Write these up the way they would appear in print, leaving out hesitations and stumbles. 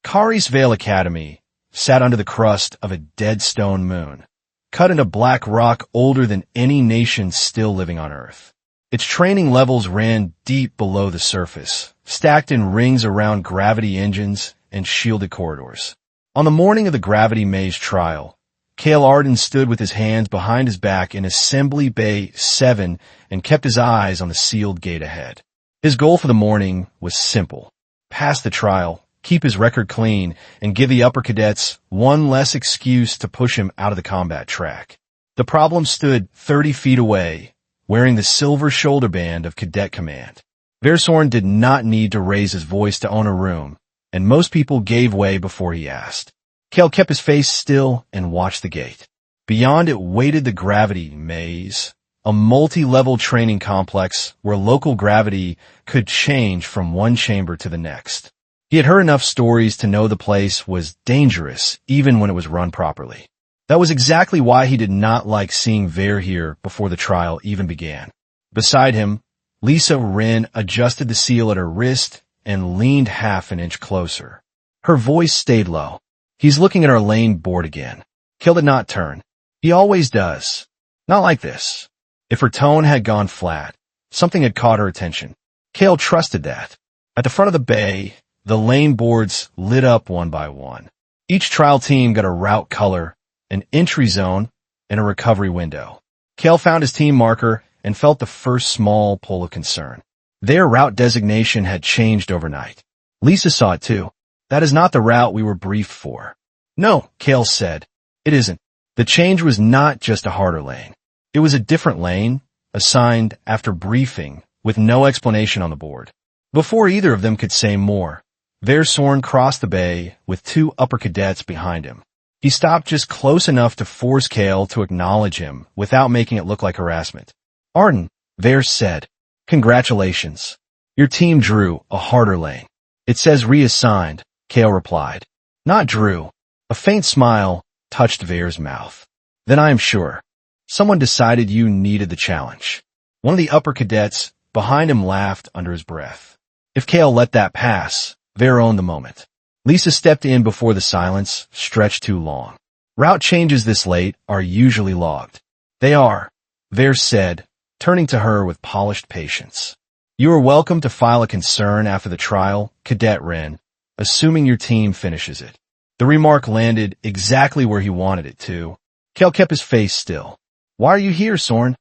Kharis Vale Academy sat under the crust of a dead stone moon, cut into black rock older than any nation still living on Earth. Its training levels ran deep below the surface, stacked in rings around gravity engines and shielded corridors. On the morning of the gravity maze trial, Cale Arden stood with his hands behind his back in Assembly Bay 7 and kept his eyes on the sealed gate ahead. His goal for the morning was simple: pass the trial, keep his record clean, and give the upper cadets one less excuse to push him out of the combat track. The problem stood 30 feet away, wearing the silver shoulder band of Cadet Command. Versorn did not need to raise his voice to own a room, and most people gave way before he asked. Cale kept his face still and watched the gate. Beyond it waited the gravity maze, a multi-level training complex where local gravity could change from one chamber to the next. He had heard enough stories to know the place was dangerous even when it was run properly. That was exactly why he did not like seeing Ver here before the trial even began. Beside him, Lisa Wren adjusted the seal at her wrist and leaned half an inch closer. Her voice stayed low. "He's looking at our lane board again." Cale did not turn. He always does. Not like this. If her tone had gone flat, something had caught her attention. Cale trusted that. At the front of the bay, the lane boards lit up one by one. Each trial team got a route color, an entry zone, and a recovery window. Cale found his team marker and felt the first small pull of concern. Their route designation had changed overnight. Lisa saw it too. "That is not the route we were briefed for." "No," Cale said. "It isn't." The change was not just a harder lane. It was a different lane, assigned after briefing, with no explanation on the board. Before either of them could say more, Versorn crossed the bay with two upper cadets behind him. He stopped just close enough to force Cale to acknowledge him without making it look like harassment. "Arden," Ver said, "congratulations. Your team drew a harder lane." "It says reassigned," Cale replied. "Not drew." A faint smile touched Ver's mouth. "Then I am sure. Someone decided you needed the challenge." One of the upper cadets behind him laughed under his breath. If Cale let that pass, Ver owned the moment. Lisa stepped in before the silence stretched too long. "Route changes this late are usually logged." "They are," Ver said, turning to her with polished patience. "You are welcome to file a concern after the trial, Cadet Wren, assuming your team finishes it." The remark landed exactly where he wanted it to. Cale kept his face still. "Why are you here, Sorn?"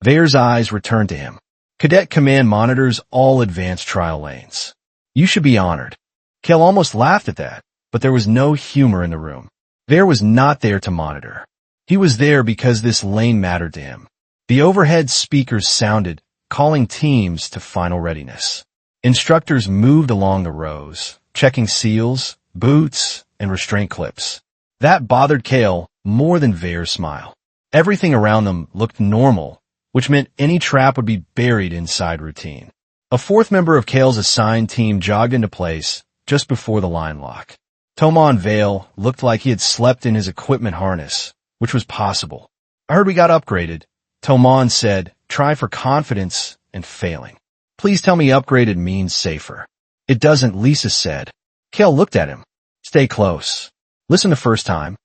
Ver's eyes returned to him. "Cadet Command monitors all advanced trial lanes. You should be honored." Cale almost laughed at that, but there was no humor in the room. Ver was not there to monitor. He was there because this lane mattered to him. The overhead speakers sounded, calling teams to final readiness. Instructors moved along the rows, checking seals, boots, and restraint clips. That bothered Cale more than Ver's smile. Everything around them looked normal, which meant any trap would be buried inside routine. A fourth member of Cale's assigned team jogged into place just before the line lock. Tomon Vale looked like he had slept in his equipment harness, which was possible. "I heard we got upgraded," Tomon said, trying for confidence and failing. "Please tell me upgraded means safer." "It doesn't," Lisa said. Cale looked at him. "Stay close. Listen the first time."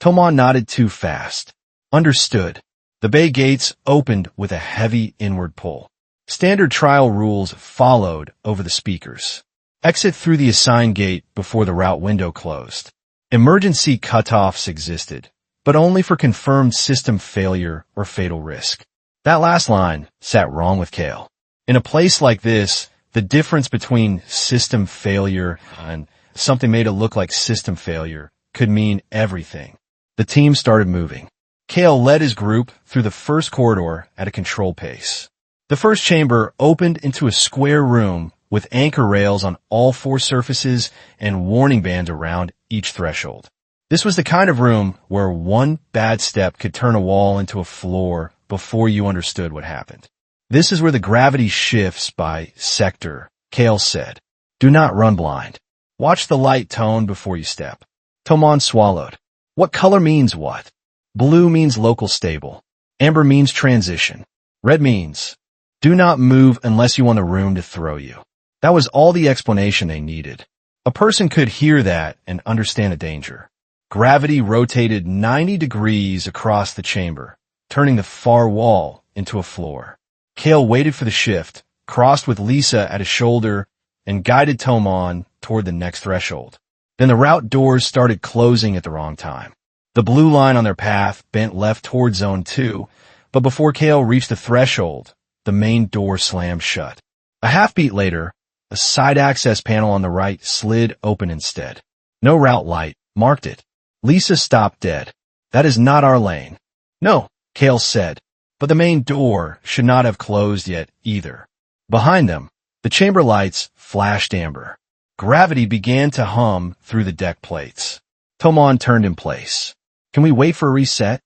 Tomon nodded too fast. "Understood." The bay gates opened with a heavy inward pull. Standard trial rules followed over the speakers. Exit through the assigned gate before the route window closed. Emergency cutoffs existed, but only for confirmed system failure or fatal risk. That last line sat wrong with Cale. In a place like this, the difference between system failure and something made it look like system failure could mean everything. The team started moving. Cale led his group through the first corridor at a controlled pace. The first chamber opened into a square room with anchor rails on all four surfaces and warning bands around each threshold. This was the kind of room where one bad step could turn a wall into a floor before you understood what happened. "This is where the gravity shifts by sector," Cale said. "Do not run blind. Watch the light tone before you step." Tomon swallowed. "What color means what?" "Blue means local stable. Amber means transition. Red means do not move unless you want the room to throw you." That was all the explanation they needed. A person could hear that and understand the danger. Gravity rotated 90 degrees across the chamber, turning the far wall into a floor. Kale waited for the shift, crossed with Lisa at his shoulder, and guided Tomon toward the next threshold. Then the route doors started closing at the wrong time. The blue line on their path bent left toward Zone 2, but before Kale reached the threshold, the main door slammed shut. A half-beat later, a side access panel on the right slid open instead. No route light marked it. Lisa stopped dead. That is not our lane. No, Kale said, but the main door should not have closed yet either. Behind them, the chamber lights flashed amber. Gravity began to hum through the deck plates. Tomon turned in place. Can we wait for a reset?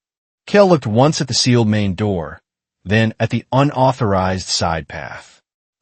Kale looked once at the sealed main door, then at the unauthorized side path.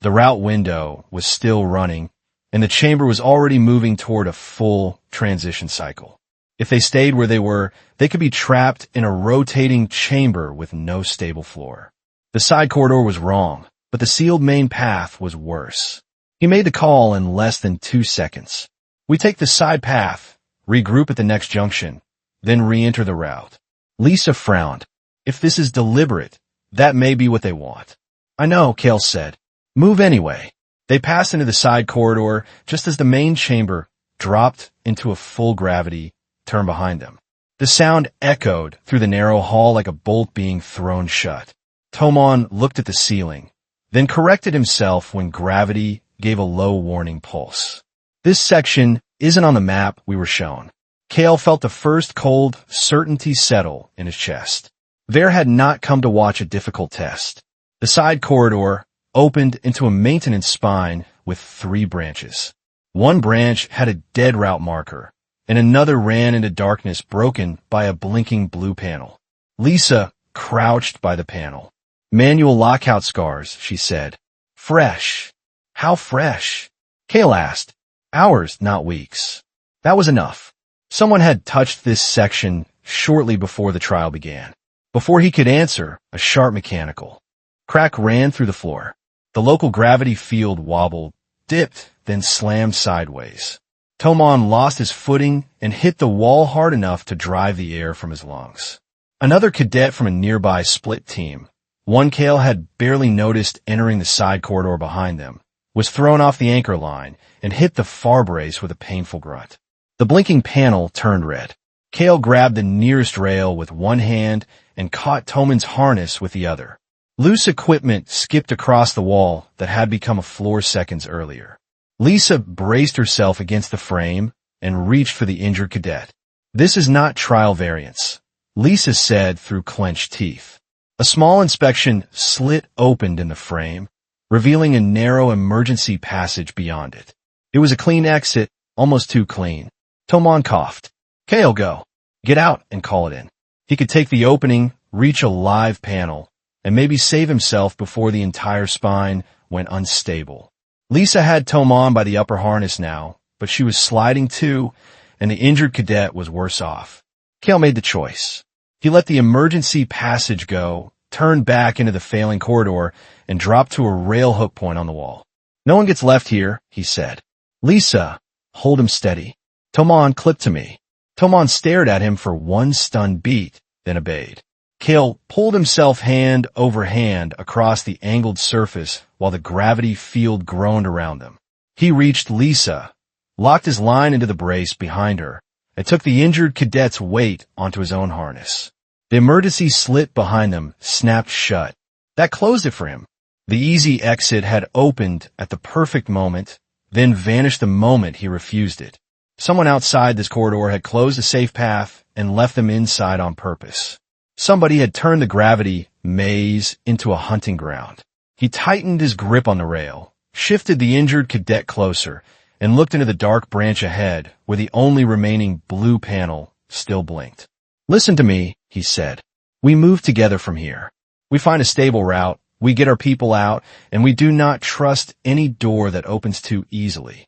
The route window was still running, and the chamber was already moving toward a full transition cycle. If they stayed where they were, they could be trapped in a rotating chamber with no stable floor. The side corridor was wrong, but the sealed main path was worse. He made the call in less than 2 seconds. We take the side path, regroup at the next junction, then re-enter the route. Lisa frowned. If this is deliberate, that may be what they want. I know, Kale said. Move anyway. They passed into the side corridor just as the main chamber dropped into a full gravity turn behind them. The sound echoed through the narrow hall like a bolt being thrown shut. Tomon looked at the ceiling, then corrected himself when gravity gave a low warning pulse. This section isn't on the map we were shown. Kale felt the first cold certainty settle in his chest. Vare had not come to watch a difficult test. The side corridor opened into a maintenance spine with 3 branches. One branch had a dead route marker, and another ran into darkness broken by a blinking blue panel. Lisa crouched by the panel. Manual lockout scars, she said. Fresh. How fresh? Kale asked. Hours, not weeks. That was enough. Someone had touched this section shortly before the trial began. Before he could answer, a sharp mechanical crack ran through the floor. The local gravity field wobbled, dipped, then slammed sideways. Tomon lost his footing and hit the wall hard enough to drive the air from his lungs. Another cadet from a nearby split team, one Kale had barely noticed entering the side corridor behind them, was thrown off the anchor line and hit the far brace with a painful grunt. The blinking panel turned red. Kale grabbed the nearest rail with one hand and caught Toman's harness with the other. Loose equipment skipped across the wall that had become a floor seconds earlier. Lisa braced herself against the frame and reached for the injured cadet. This is not trial variance, Lisa said through clenched teeth. A small inspection slit opened in the frame, revealing a narrow emergency passage beyond it. It was a clean exit, almost too clean. Tomon coughed. Kale, go. Get out and call it in. He could take the opening, reach a live panel, and maybe save himself before the entire spine went unstable. Lisa had Tomon by the upper harness now, but she was sliding too, and the injured cadet was worse off. Kale made the choice. He let the emergency passage go, turned back into the failing corridor, and dropped to a rail hook point on the wall. No one gets left here, he said. Lisa, hold him steady. Tomon, clip to me. Tomon stared at him for one stunned beat, then obeyed. Kale pulled himself hand over hand across the angled surface while the gravity field groaned around them. He reached Lisa, locked his line into the brace behind her, and took the injured cadet's weight onto his own harness. The emergency slit behind them snapped shut. That closed it for him. The easy exit had opened at the perfect moment, then vanished the moment he refused it. Someone outside this corridor had closed a safe path and left them inside on purpose. Somebody had turned the gravity maze into a hunting ground. He tightened his grip on the rail, shifted the injured cadet closer, and looked into the dark branch ahead where the only remaining blue panel still blinked. Listen to me, he said. We move together from here. We find a stable route, we get our people out, and we do not trust any door that opens too easily.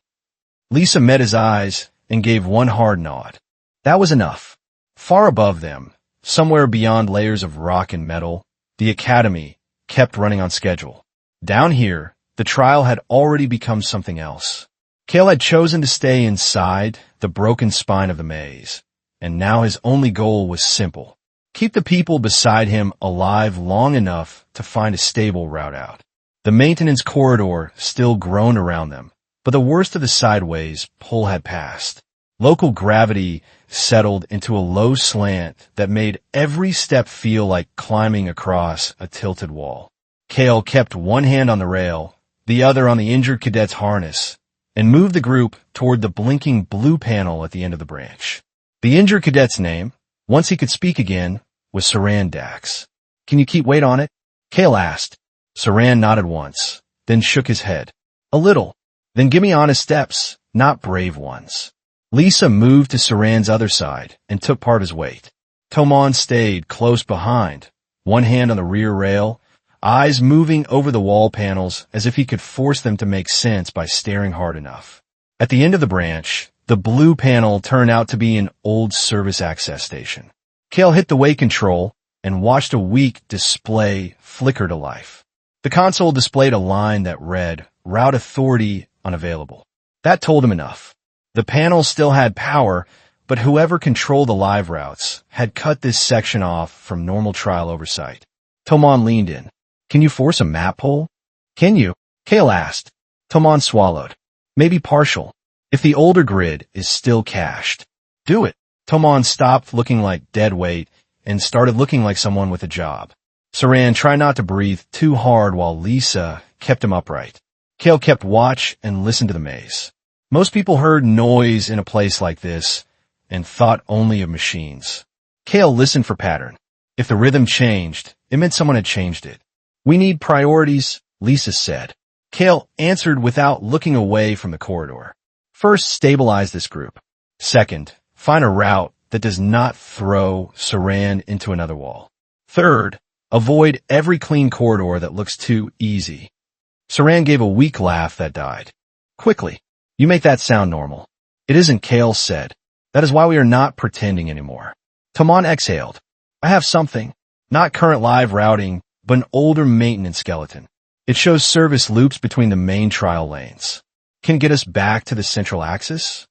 Lisa met his eyes and gave one hard nod. That was enough. Far above them, somewhere beyond layers of rock and metal, the academy kept running on schedule. Down here, the trial had already become something else. Kale had chosen to stay inside the broken spine of the maze, and now his only goal was simple. Keep the people beside him alive long enough to find a stable route out. The maintenance corridor still groaned around them, but the worst of the sideways pull had passed. Local gravity settled into a low slant that made every step feel like climbing across a tilted wall. Kale kept one hand on the rail, the other on the injured cadet's harness, and moved the group toward the blinking blue panel at the end of the branch. The injured cadet's name, once he could speak again, was Saran Dax. "Can you keep weight on it?" Kale asked. Saran nodded once, then shook his head. "A little. Then give me honest steps, not brave ones." Lisa moved to Saran's other side and took part of his weight. Tomon stayed close behind, one hand on the rear rail, eyes moving over the wall panels as if he could force them to make sense by staring hard enough. At the end of the branch, the blue panel turned out to be an old service access station. Kale hit the weight control and watched a weak display flicker to life. The console displayed a line that read, "Route Authority Unavailable." That told him enough. The panel still had power, but whoever controlled the live routes had cut this section off from normal trial oversight. Tomon leaned in. "Can you force a map pull?" "Can you?" Kale asked. Tomon swallowed. "Maybe partial, if the older grid is still cached." "Do it." Tomon stopped looking like dead weight and started looking like someone with a job. Saran tried not to breathe too hard while Lisa kept him upright. Kale kept watch and listened to the maze. Most people heard noise in a place like this and thought only of machines. Kale listened for pattern. If the rhythm changed, it meant someone had changed it. "We need priorities," Lisa said. Kale answered without looking away from the corridor. "First, stabilize this group. Second, find a route that does not throw Saran into another wall. Third, avoid every clean corridor that looks too easy." Saran gave a weak laugh that died. "Quickly. You make that sound normal." "It isn't," Kale said. "That is why we are not pretending anymore." Tomon exhaled. "I have something. Not current live routing, but an older maintenance skeleton. It shows service loops between the main trial lanes. Can get us back to the central axis?"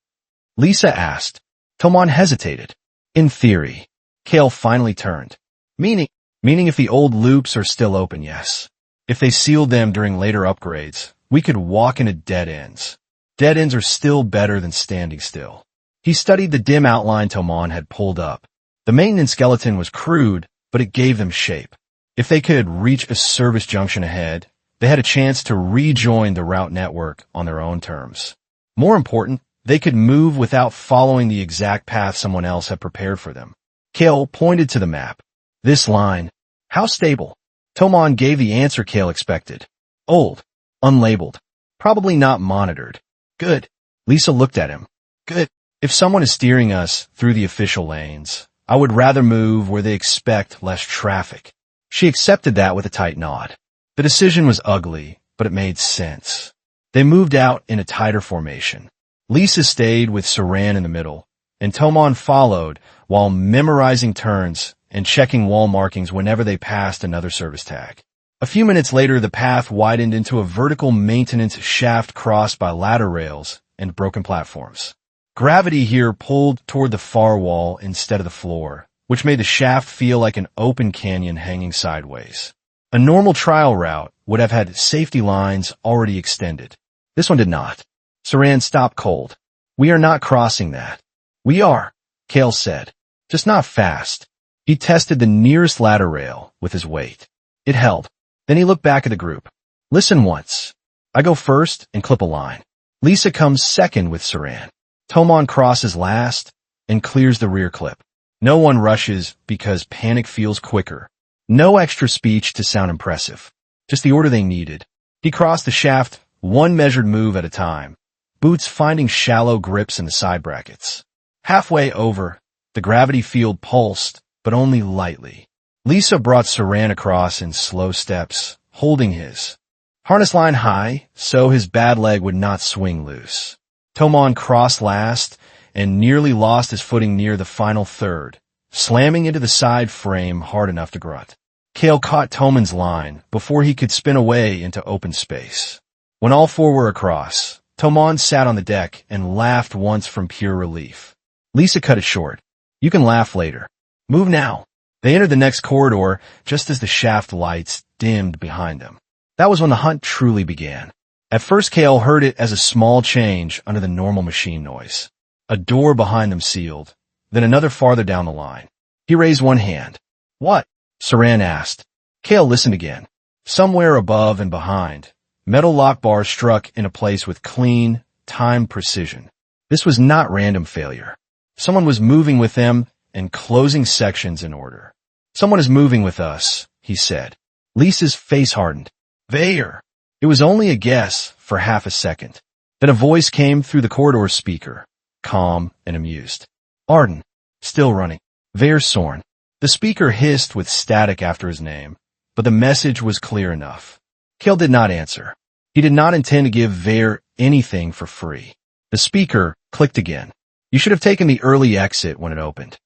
Lisa asked. Tomon hesitated. "In theory." Kale finally turned. Meaning if the old loops are still open, yes. If they sealed them during later upgrades, we could walk into dead ends. Dead ends are still better than standing still. He studied the dim outline Tomon had pulled up. The maintenance skeleton was crude, but it gave them shape. If they could reach a service junction ahead, they had a chance to rejoin the route network on their own terms. More important, they could move without following the exact path someone else had prepared for them. Kale pointed to the map. "This line. How stable?" Tomon gave the answer Kale expected. "Old. Unlabeled. Probably not monitored." "Good." Lisa looked at him. "Good. If someone is steering us through the official lanes, I would rather move where they expect less traffic." She accepted that with a tight nod. The decision was ugly, but it made sense. They moved out in a tighter formation. Lisa stayed with Saran in the middle, and Tomon followed while memorizing turns and checking wall markings whenever they passed another service tag. A few minutes later, the path widened into a vertical maintenance shaft crossed by ladder rails and broken platforms. Gravity here pulled toward the far wall instead of the floor, which made the shaft feel like an open canyon hanging sideways. A normal trial route would have had safety lines already extended. This one did not. Saran stopped cold. "We are not crossing that." "We are," Kale said. "Just not fast." He tested the nearest ladder rail with his weight. It held. Then he looked back at the group. "Listen once. I go first and clip a line. Lisa comes second with Saran. Tomon crosses last and clears the rear clip. No one rushes because panic feels quicker. No extra speech to sound impressive. Just the order they needed. He crossed the shaft one measured move at a time, boots finding shallow grips in the side brackets. Halfway over, the gravity field pulsed, but only lightly. Lisa brought Saran across in slow steps, holding his harness line high so his bad leg would not swing loose. Tomon crossed last and nearly lost his footing near the final third, slamming into the side frame hard enough to grunt. Kale caught Tomon's line before he could spin away into open space. When all four were across, Toman sat on the deck and laughed once from pure relief. Lisa cut it short. You can laugh later. Move now. They entered the next corridor just as the shaft lights dimmed behind them. That was when the hunt truly began. At first, Kale heard it as a small change under the normal machine noise. A door behind them sealed, then another farther down the line. He raised one hand. What? Saran asked. Kale listened again. Somewhere above and behind, metal lock bars struck in a place with clean, timed precision. This was not random failure. Someone was moving with them and closing sections in order. Someone is moving with us, he said. Lisa's face hardened. Vayer. It was only a guess for half a second. Then a voice came through the corridor speaker, calm and amused. Arden. Still running. Vayer Sorn. The speaker hissed with static after his name, but the message was clear enough. Kale did not answer. He did not intend to give Vayer anything for free. The speaker clicked again. You should have taken the early exit when it opened.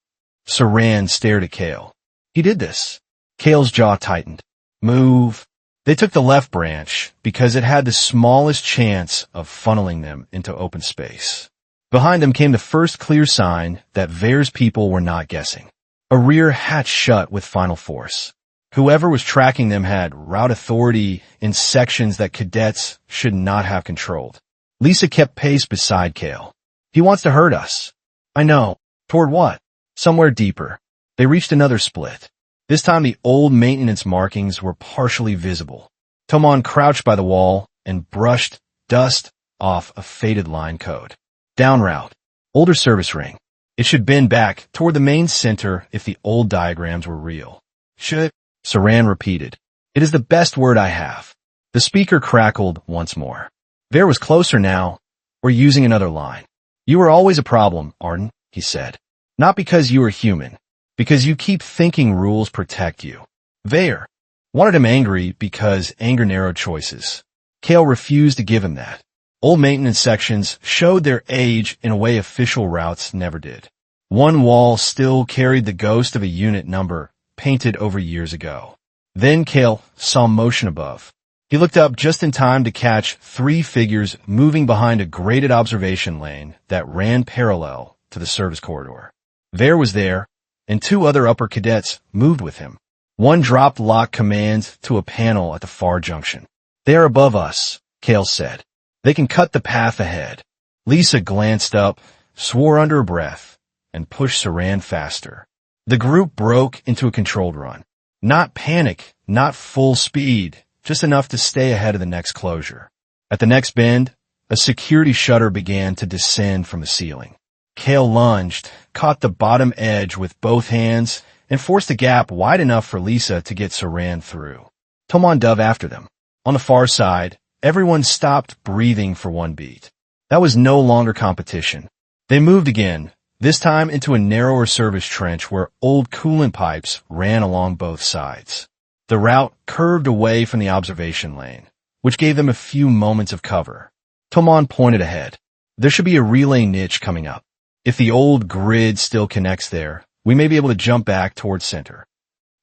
Saran stared at Kale. He did this. Kale's jaw tightened. Move. They took the left branch because it had the smallest chance of funneling them into open space. Behind them came the first clear sign that Vayer's people were not guessing. A rear hatch shut with final force. Whoever was tracking them had route authority in sections that cadets should not have controlled. Lisa kept pace beside Kale. He wants to hurt us. I know. Toward what? Somewhere deeper. They reached another split. This time the old maintenance markings were partially visible. Toman crouched by the wall and brushed dust off a faded line code. Down route. Older service ring. It should bend back toward the main center if the old diagrams were real. Should? Saran repeated. It is the best word I have. The speaker crackled once more. Vayer was closer now. We're using another line. You were always a problem, Arden, he said. Not because you are human. Because you keep thinking rules protect you. Vayer wanted him angry because anger narrowed choices. Kale refused to give him that. Old maintenance sections showed their age in a way official routes never did. One wall still carried the ghost of a unit number painted over years ago. Then Kale saw motion above. He looked up just in time to catch 3 figures moving behind a graded observation lane that ran parallel to the service corridor. Vayer was there, and 2 other upper cadets moved with him. One dropped lock commands to a panel at the far junction. They are above us, Kale said. They can cut the path ahead. Lisa glanced up, swore under her breath, and pushed Saran faster. The group broke into a controlled run. Not panic, not full speed, just enough to stay ahead of the next closure. At the next bend, a security shutter began to descend from the ceiling. Kale lunged, caught the bottom edge with both hands, and forced a gap wide enough for Lisa to get Saran through. Toman dove after them. On the far side, everyone stopped breathing for one beat. That was no longer competition. They moved again, this time into a narrower service trench where old coolant pipes ran along both sides. The route curved away from the observation lane, which gave them a few moments of cover. Toman pointed ahead. There should be a relay niche coming up. If the old grid still connects there, we may be able to jump back towards center.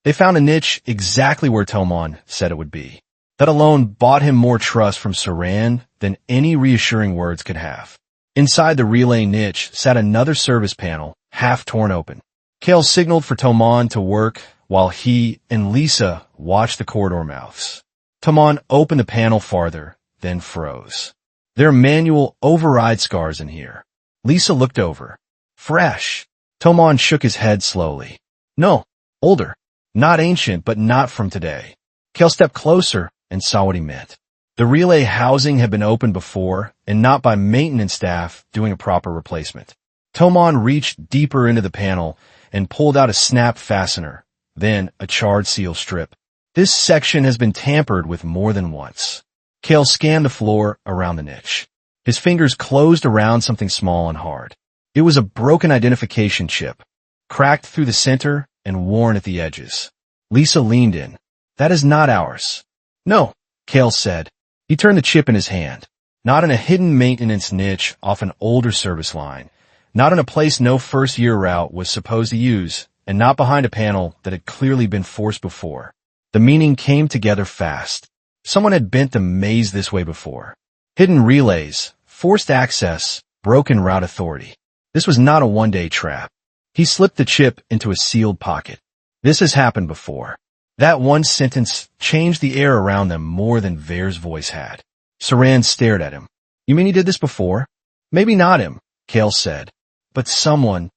They found a niche exactly where Toman said it would be. That alone bought him more trust from Saran than any reassuring words could have. Inside the relay niche sat another service panel, half torn open. Kale signaled for Toman to work while he and Lisa watched the corridor mouths. Toman opened the panel farther, then froze. There are manual override scars in here. Lisa looked over. Fresh. Toman shook his head slowly. No, older. Not ancient, but not from today. Kale stepped closer and saw what he meant. The relay housing had been opened before, and not by maintenance staff doing a proper replacement. Toman reached deeper into the panel and pulled out a snap fastener, then a charred seal strip. This section has been tampered with more than once. Kale scanned the floor around the niche. His fingers closed around something small and hard. It was a broken identification chip, cracked through the center and worn at the edges. Lisa leaned in. That is not ours. No, Kale said. He turned the chip in his hand. Not in a hidden maintenance niche off an older service line. Not in a place no first-year route was supposed to use, and not behind a panel that had clearly been forced before. The meaning came together fast. Someone had bent the maze this way before. Hidden relays, Forced access, broken route authority. This was not a one-day trap. He slipped the chip into a sealed pocket. This has happened before. That one sentence changed the air around them more than Vare's voice had. Saran stared at him. You mean he did this before? Maybe not him, Kale said. But someone.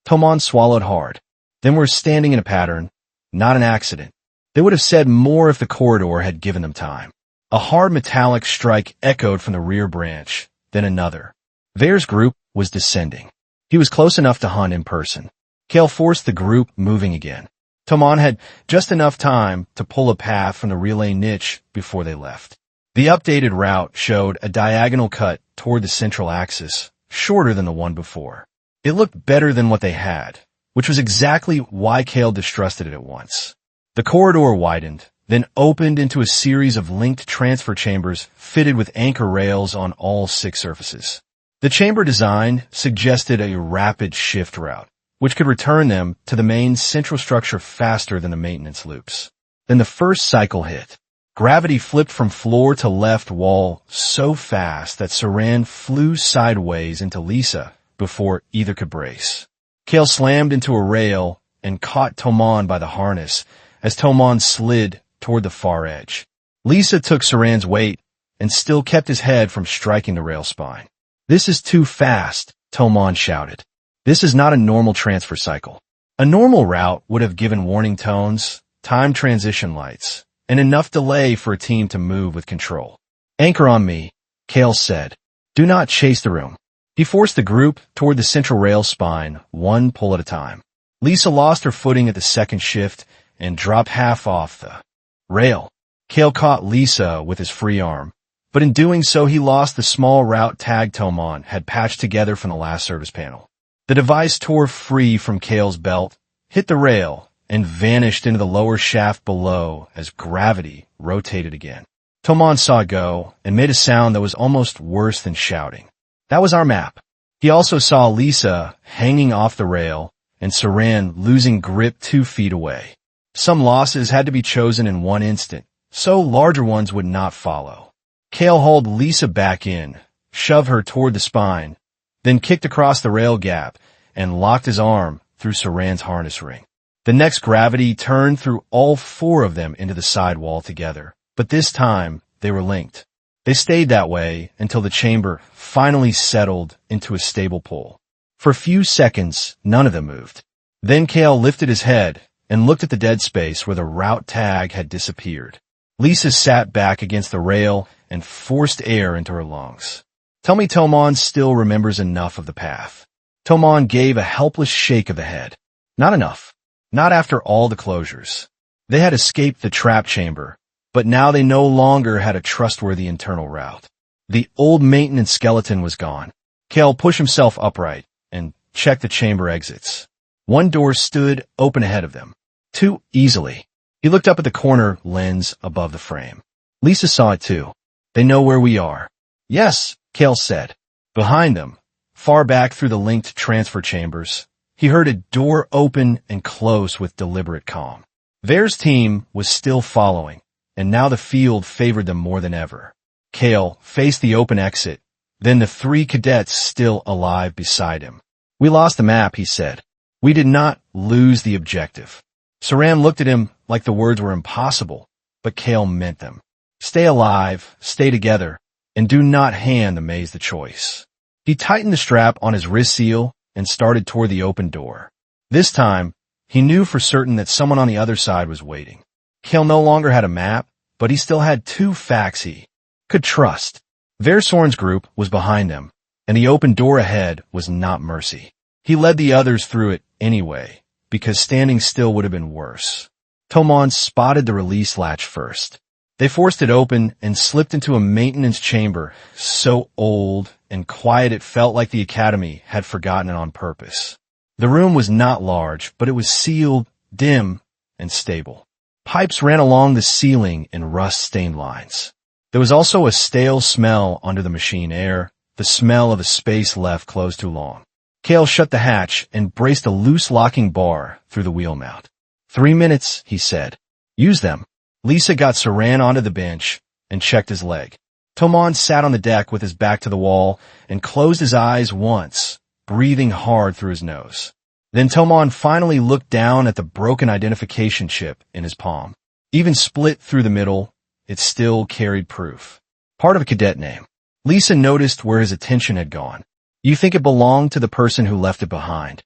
Tomon swallowed hard. Then we're standing in a pattern, not an accident. They would have said more if the corridor had given them time. A hard metallic strike echoed from the rear branch, then another. Vare's group was descending. He was close enough to hunt in person. Kale forced the group moving again. Tomon had just enough time to pull a path from the relay niche before they left. The updated route showed a diagonal cut toward the central axis, shorter than the one before. It looked better than what they had, which was exactly why Kale distrusted it at once. The corridor widened, then opened into a series of linked transfer chambers fitted with anchor rails on all 6 surfaces. The chamber design suggested a rapid shift route, which could return them to the main central structure faster than the maintenance loops. Then the first cycle hit. Gravity flipped from floor to left wall so fast that Saran flew sideways into Lisa before either could brace. Kale slammed into a rail and caught Tomon by the harness as Tomon slid toward the far edge. Lisa took Saran's weight and still kept his head from striking the rail spine. This is too fast, Tomon shouted. This is not a normal transfer cycle. A normal route would have given warning tones, time transition lights, and enough delay for a team to move with control. Anchor on me, Kale said. Do not chase the room. He forced the group toward the central rail spine, one pull at a time. Lisa lost her footing at the second shift and dropped half off the rail. Kale caught Lisa with his free arm, but in doing so he lost the small route tag Tomon had patched together from the last service panel. The device tore free from Kale's belt, hit the rail, and vanished into the lower shaft below as gravity rotated again. Tomon saw it go and made a sound that was almost worse than shouting. That was our map. He also saw Lisa hanging off the rail and Saran losing grip 2 feet away. Some losses had to be chosen in one instant, so larger ones would not follow. Kale hauled Lisa back in, shoved her toward the spine, then kicked across the rail gap and locked his arm through Saran's harness ring. The next gravity turned through all 4 of them into the side wall together, but this time they were linked. They stayed that way until the chamber finally settled into a stable pull. For a few seconds, none of them moved. Then Kale lifted his head and looked at the dead space where the route tag had disappeared. Lisa sat back against the rail and forced air into her lungs. Tell me Tomon still remembers enough of the path. Tomon gave a helpless shake of the head. Not enough. Not after all the closures. They had escaped the trap chamber, but now they no longer had a trustworthy internal route. The old maintenance skeleton was gone. Kale pushed himself upright and checked the chamber exits. One door stood open ahead of them. Too easily. He looked up at the corner lens above the frame. Lisa saw it too. They know where we are. Yes, Kale said. Behind them, far back through the linked transfer chambers, he heard a door open and close with deliberate calm. Vare's team was still following, and now the field favored them more than ever. Kale faced the open exit, then the 3 cadets still alive beside him. We lost the map, he said. We did not lose the objective. Saran looked at him like the words were impossible, but Kale meant them. Stay alive, stay together, and do not hand the maze the choice. He tightened the strap on his wrist seal and started toward the open door. This time, he knew for certain that someone on the other side was waiting. Kale no longer had a map, but he still had 2 facts he could trust. Versorn's group was behind them, and the open door ahead was not mercy. He led the others through it anyway, because standing still would have been worse. Tomon spotted the release latch first. They forced it open and slipped into a maintenance chamber so old and quiet it felt like the Academy had forgotten it on purpose. The room was not large, but it was sealed, dim, and stable. Pipes ran along the ceiling in rust-stained lines. There was also a stale smell under the machine air, the smell of a space left closed too long. Kale shut the hatch and braced a loose locking bar through the wheel mount. 3 minutes, he said. Use them. Lisa got Saran onto the bench and checked his leg. Tomon sat on the deck with his back to the wall and closed his eyes once, breathing hard through his nose. Then Tomon finally looked down at the broken identification chip in his palm. Even split through the middle, it still carried proof. Part of a cadet name. Lisa noticed where his attention had gone. You think it belonged to the person who left it behind.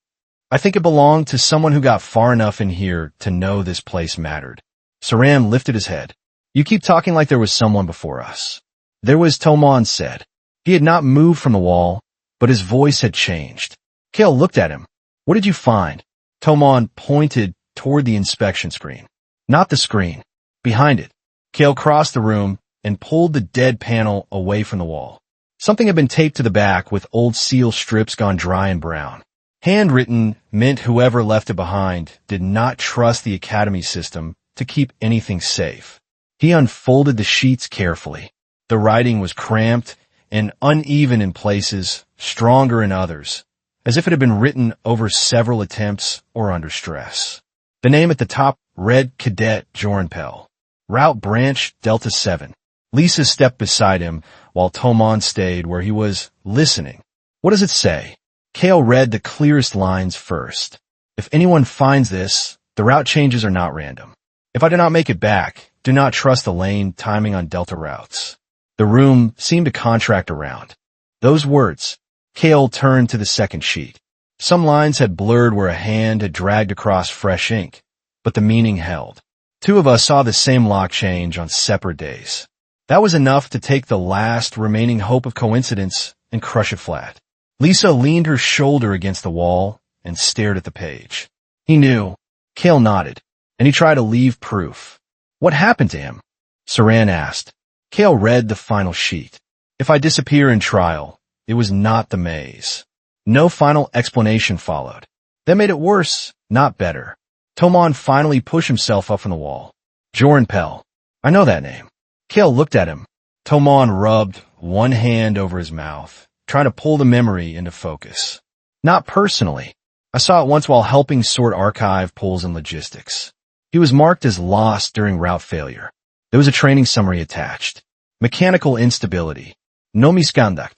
I think it belonged to someone who got far enough in here to know this place mattered. Saran lifted his head. You keep talking like there was someone before us. There was, Tomon said. He had not moved from the wall, but his voice had changed. Kale looked at him. What did you find? Tomon pointed toward the inspection screen. Not the screen. Behind it. Kale crossed the room and pulled the dead panel away from the wall. Something had been taped to the back with old seal strips gone dry and brown. Handwritten meant whoever left it behind did not trust the Academy system to keep anything safe. He unfolded the sheets carefully. The writing was cramped and uneven in places, stronger in others, as if it had been written over several attempts or under stress. The name at the top read Cadet Jorenpel. Route Branch Delta 7. Lisa stepped beside him while Tomon stayed where he was, listening. What does it say? Kale read the clearest lines first. If anyone finds this, the route changes are not random. If I do not make it back, do not trust the lane timing on Delta routes. The room seemed to contract around. Those words. Kale turned to the second sheet. Some lines had blurred where a hand had dragged across fresh ink, but the meaning held. Two of us saw the same lock change on separate days. That was enough to take the last remaining hope of coincidence and crush it flat. Lisa leaned her shoulder against the wall and stared at the page. He knew. Kale nodded, and he tried to leave proof. What happened to him? Saran asked. Kale read the final sheet. If I disappear in trial, it was not the maze. No final explanation followed. That made it worse, not better. Tomon finally pushed himself up from the wall. Jorenpel. I know that name. Kale looked at him. Tomon rubbed one hand over his mouth, trying to pull the memory into focus. Not personally. I saw it once while helping sort archive pulls and logistics. He was marked as lost during route failure. There was a training summary attached. Mechanical instability. No misconduct.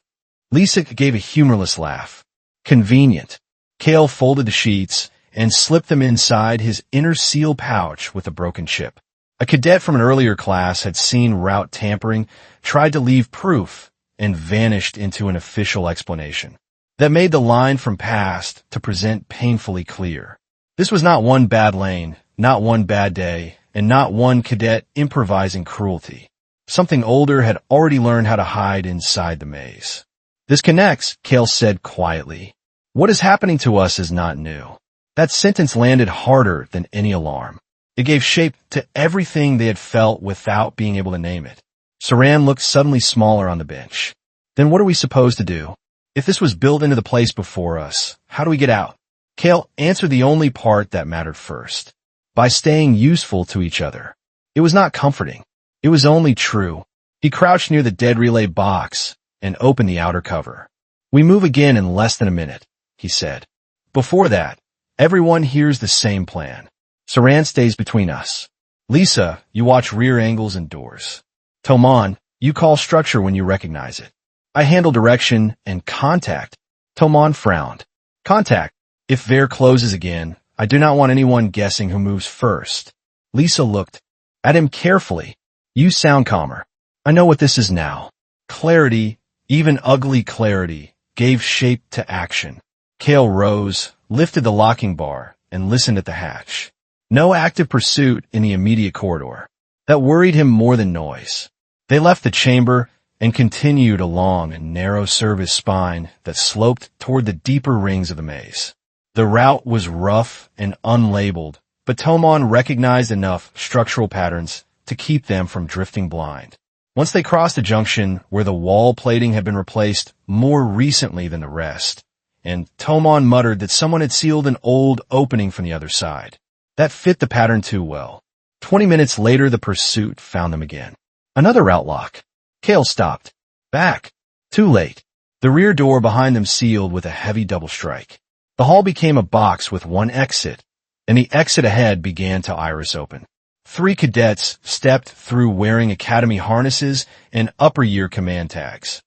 Lisa gave a humorless laugh. Convenient. Kale folded the sheets and slipped them inside his inner seal pouch with a broken chip. A cadet from an earlier class had seen route tampering, tried to leave proof, and vanished into an official explanation. That made the line from past to present painfully clear. This was not one bad lane, not one bad day, and not one cadet improvising cruelty. Something older had already learned how to hide inside the maze. This connects, Kale said quietly. What is happening to us is not new. That sentence landed harder than any alarm. It gave shape to everything they had felt without being able to name it. Saran looked suddenly smaller on the bench. Then what are we supposed to do? If this was built into the place before us, how do we get out? Kale answered the only part that mattered first. By staying useful to each other. It was not comforting. It was only true. He crouched near the dead relay box and opened the outer cover. We move again in less than a minute, he said. Before that, everyone hears the same plan. Saran stays between us. Lisa, you watch rear angles and doors. Tomon, you call structure when you recognize it. I handle direction and contact. Tomon frowned. Contact. If Vare closes again, I do not want anyone guessing who moves first. Lisa looked at him carefully. You sound calmer. I know what this is now. Clarity, even ugly clarity, gave shape to action. Kale rose, lifted the locking bar, and listened at the hatch. No active pursuit in the immediate corridor. That worried him more than noise. They left the chamber and continued along a narrow service spine that sloped toward the deeper rings of the maze. The route was rough and unlabeled, but Tomon recognized enough structural patterns to keep them from drifting blind. Once they crossed a junction where the wall plating had been replaced more recently than the rest, and Tomon muttered that someone had sealed an old opening from the other side. That fit the pattern too well. 20 minutes later, the pursuit found them again. Another route lock. Kale stopped. Back. Too late. The rear door behind them sealed with a heavy double strike. The hall became a box with one exit, and the exit ahead began to iris open. 3 cadets stepped through wearing academy harnesses and upper-year command tags.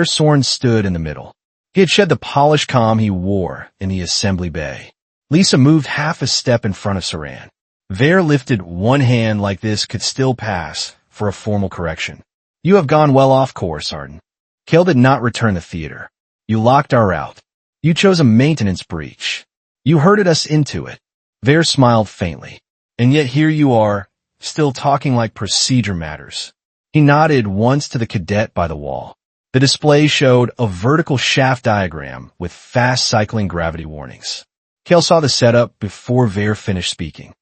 Soren stood in the middle. He had shed the polished calm he wore in the assembly bay. Lisa moved half a step in front of Saran. Lifted one hand like this could still pass for a formal correction. You have gone well off course, Arden. Kale did not return the theater. You locked our route. You chose a maintenance breach. You herded us into it. Smiled faintly. And yet here you are, still talking like procedure matters. He nodded once to the cadet by the wall. The display showed a vertical shaft diagram with fast cycling gravity warnings. Kale saw the setup before finished speaking.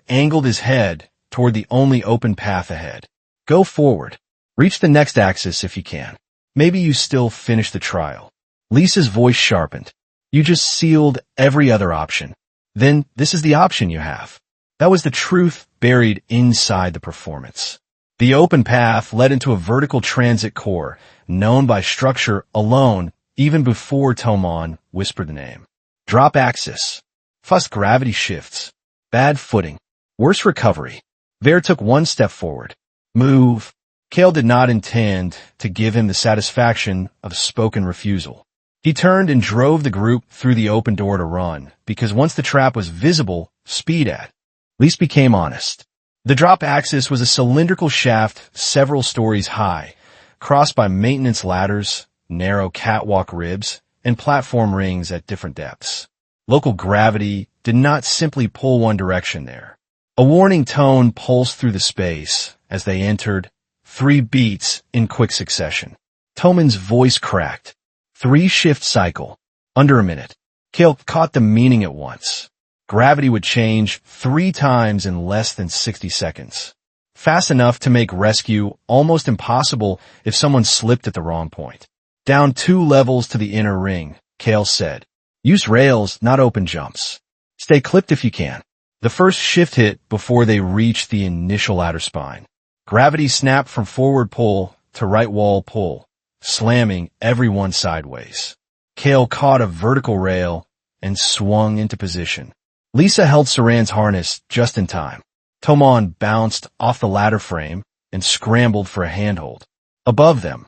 Angled his head toward the only open path ahead. Go forward. Reach the next axis if you can. Maybe you still finish the trial. Lisa's voice sharpened. You just sealed every other option. Then this is the option you have. That was the truth buried inside the performance. The open path led into a vertical transit core, known by structure alone even before Tomon whispered the name. Drop axis. Fast gravity shifts. Bad footing. Worse recovery. Took one step forward. Move. Kale did not intend to give him the satisfaction of a spoken refusal. He turned and drove the group through the open door to run, because once the trap was visible, speed at least became honest. The drop axis was a cylindrical shaft several stories high, crossed by maintenance ladders, narrow catwalk ribs, and platform rings at different depths. Local gravity did not simply pull one direction there. A warning tone pulsed through the space as they entered, 3 beats in quick succession. Toman's voice cracked. 3-shift cycle. Under a minute. Kale caught the meaning at once. Gravity would change 3 times in less than 60 seconds. Fast enough to make rescue almost impossible if someone slipped at the wrong point. Down 2 levels to the inner ring, Kale said. Use rails, not open jumps. Stay clipped if you can. The first shift hit before they reached the initial ladder spine. Gravity snapped from forward pull to right wall pull, slamming everyone sideways. Kale caught a vertical rail and swung into position. Lisa held Saran's harness just in time. Tomon bounced off the ladder frame and scrambled for a handhold. Above them,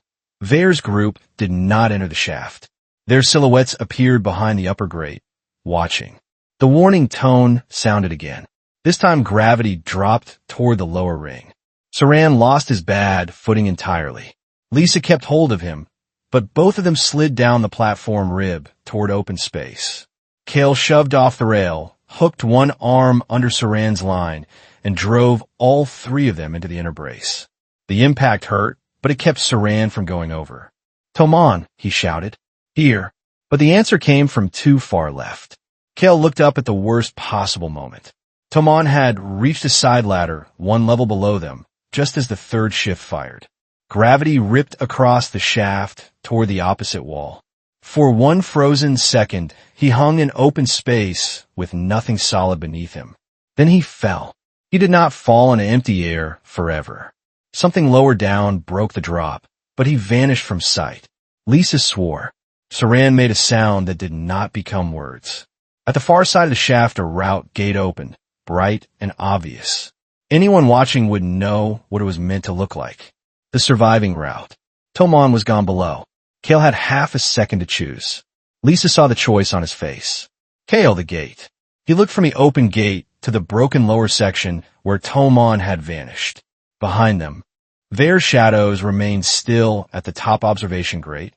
group did not enter the shaft. Their silhouettes appeared behind the upper grate, watching. The warning tone sounded again. This time gravity dropped toward the lower ring. Saran lost his bad footing entirely. Lisa kept hold of him, but both of them slid down the platform rib toward open space. Kale shoved off the rail, hooked one arm under Saran's line, and drove all 3 of them into the inner brace. The impact hurt, but it kept Saran from going over. Tomon, he shouted. Here. But the answer came from too far left. Kale looked up at the worst possible moment. Tomon had reached a side ladder 1 level below them, just as the 3rd shift fired. Gravity ripped across the shaft toward the opposite wall. For 1 frozen second, he hung in open space with nothing solid beneath him. Then he fell. He did not fall into empty air forever. Something lower down broke the drop, but he vanished from sight. Lisa swore. Saran made a sound that did not become words. At the far side of the shaft, a route gate opened, bright and obvious. Anyone watching would know what it was meant to look like. The surviving route. Tomon was gone below. Kale had half a second to choose. Lisa saw the choice on his face. Kale, the gate. He looked from the open gate to the broken lower section where Tomon had vanished. Behind them, their shadows remained still at the top observation grate,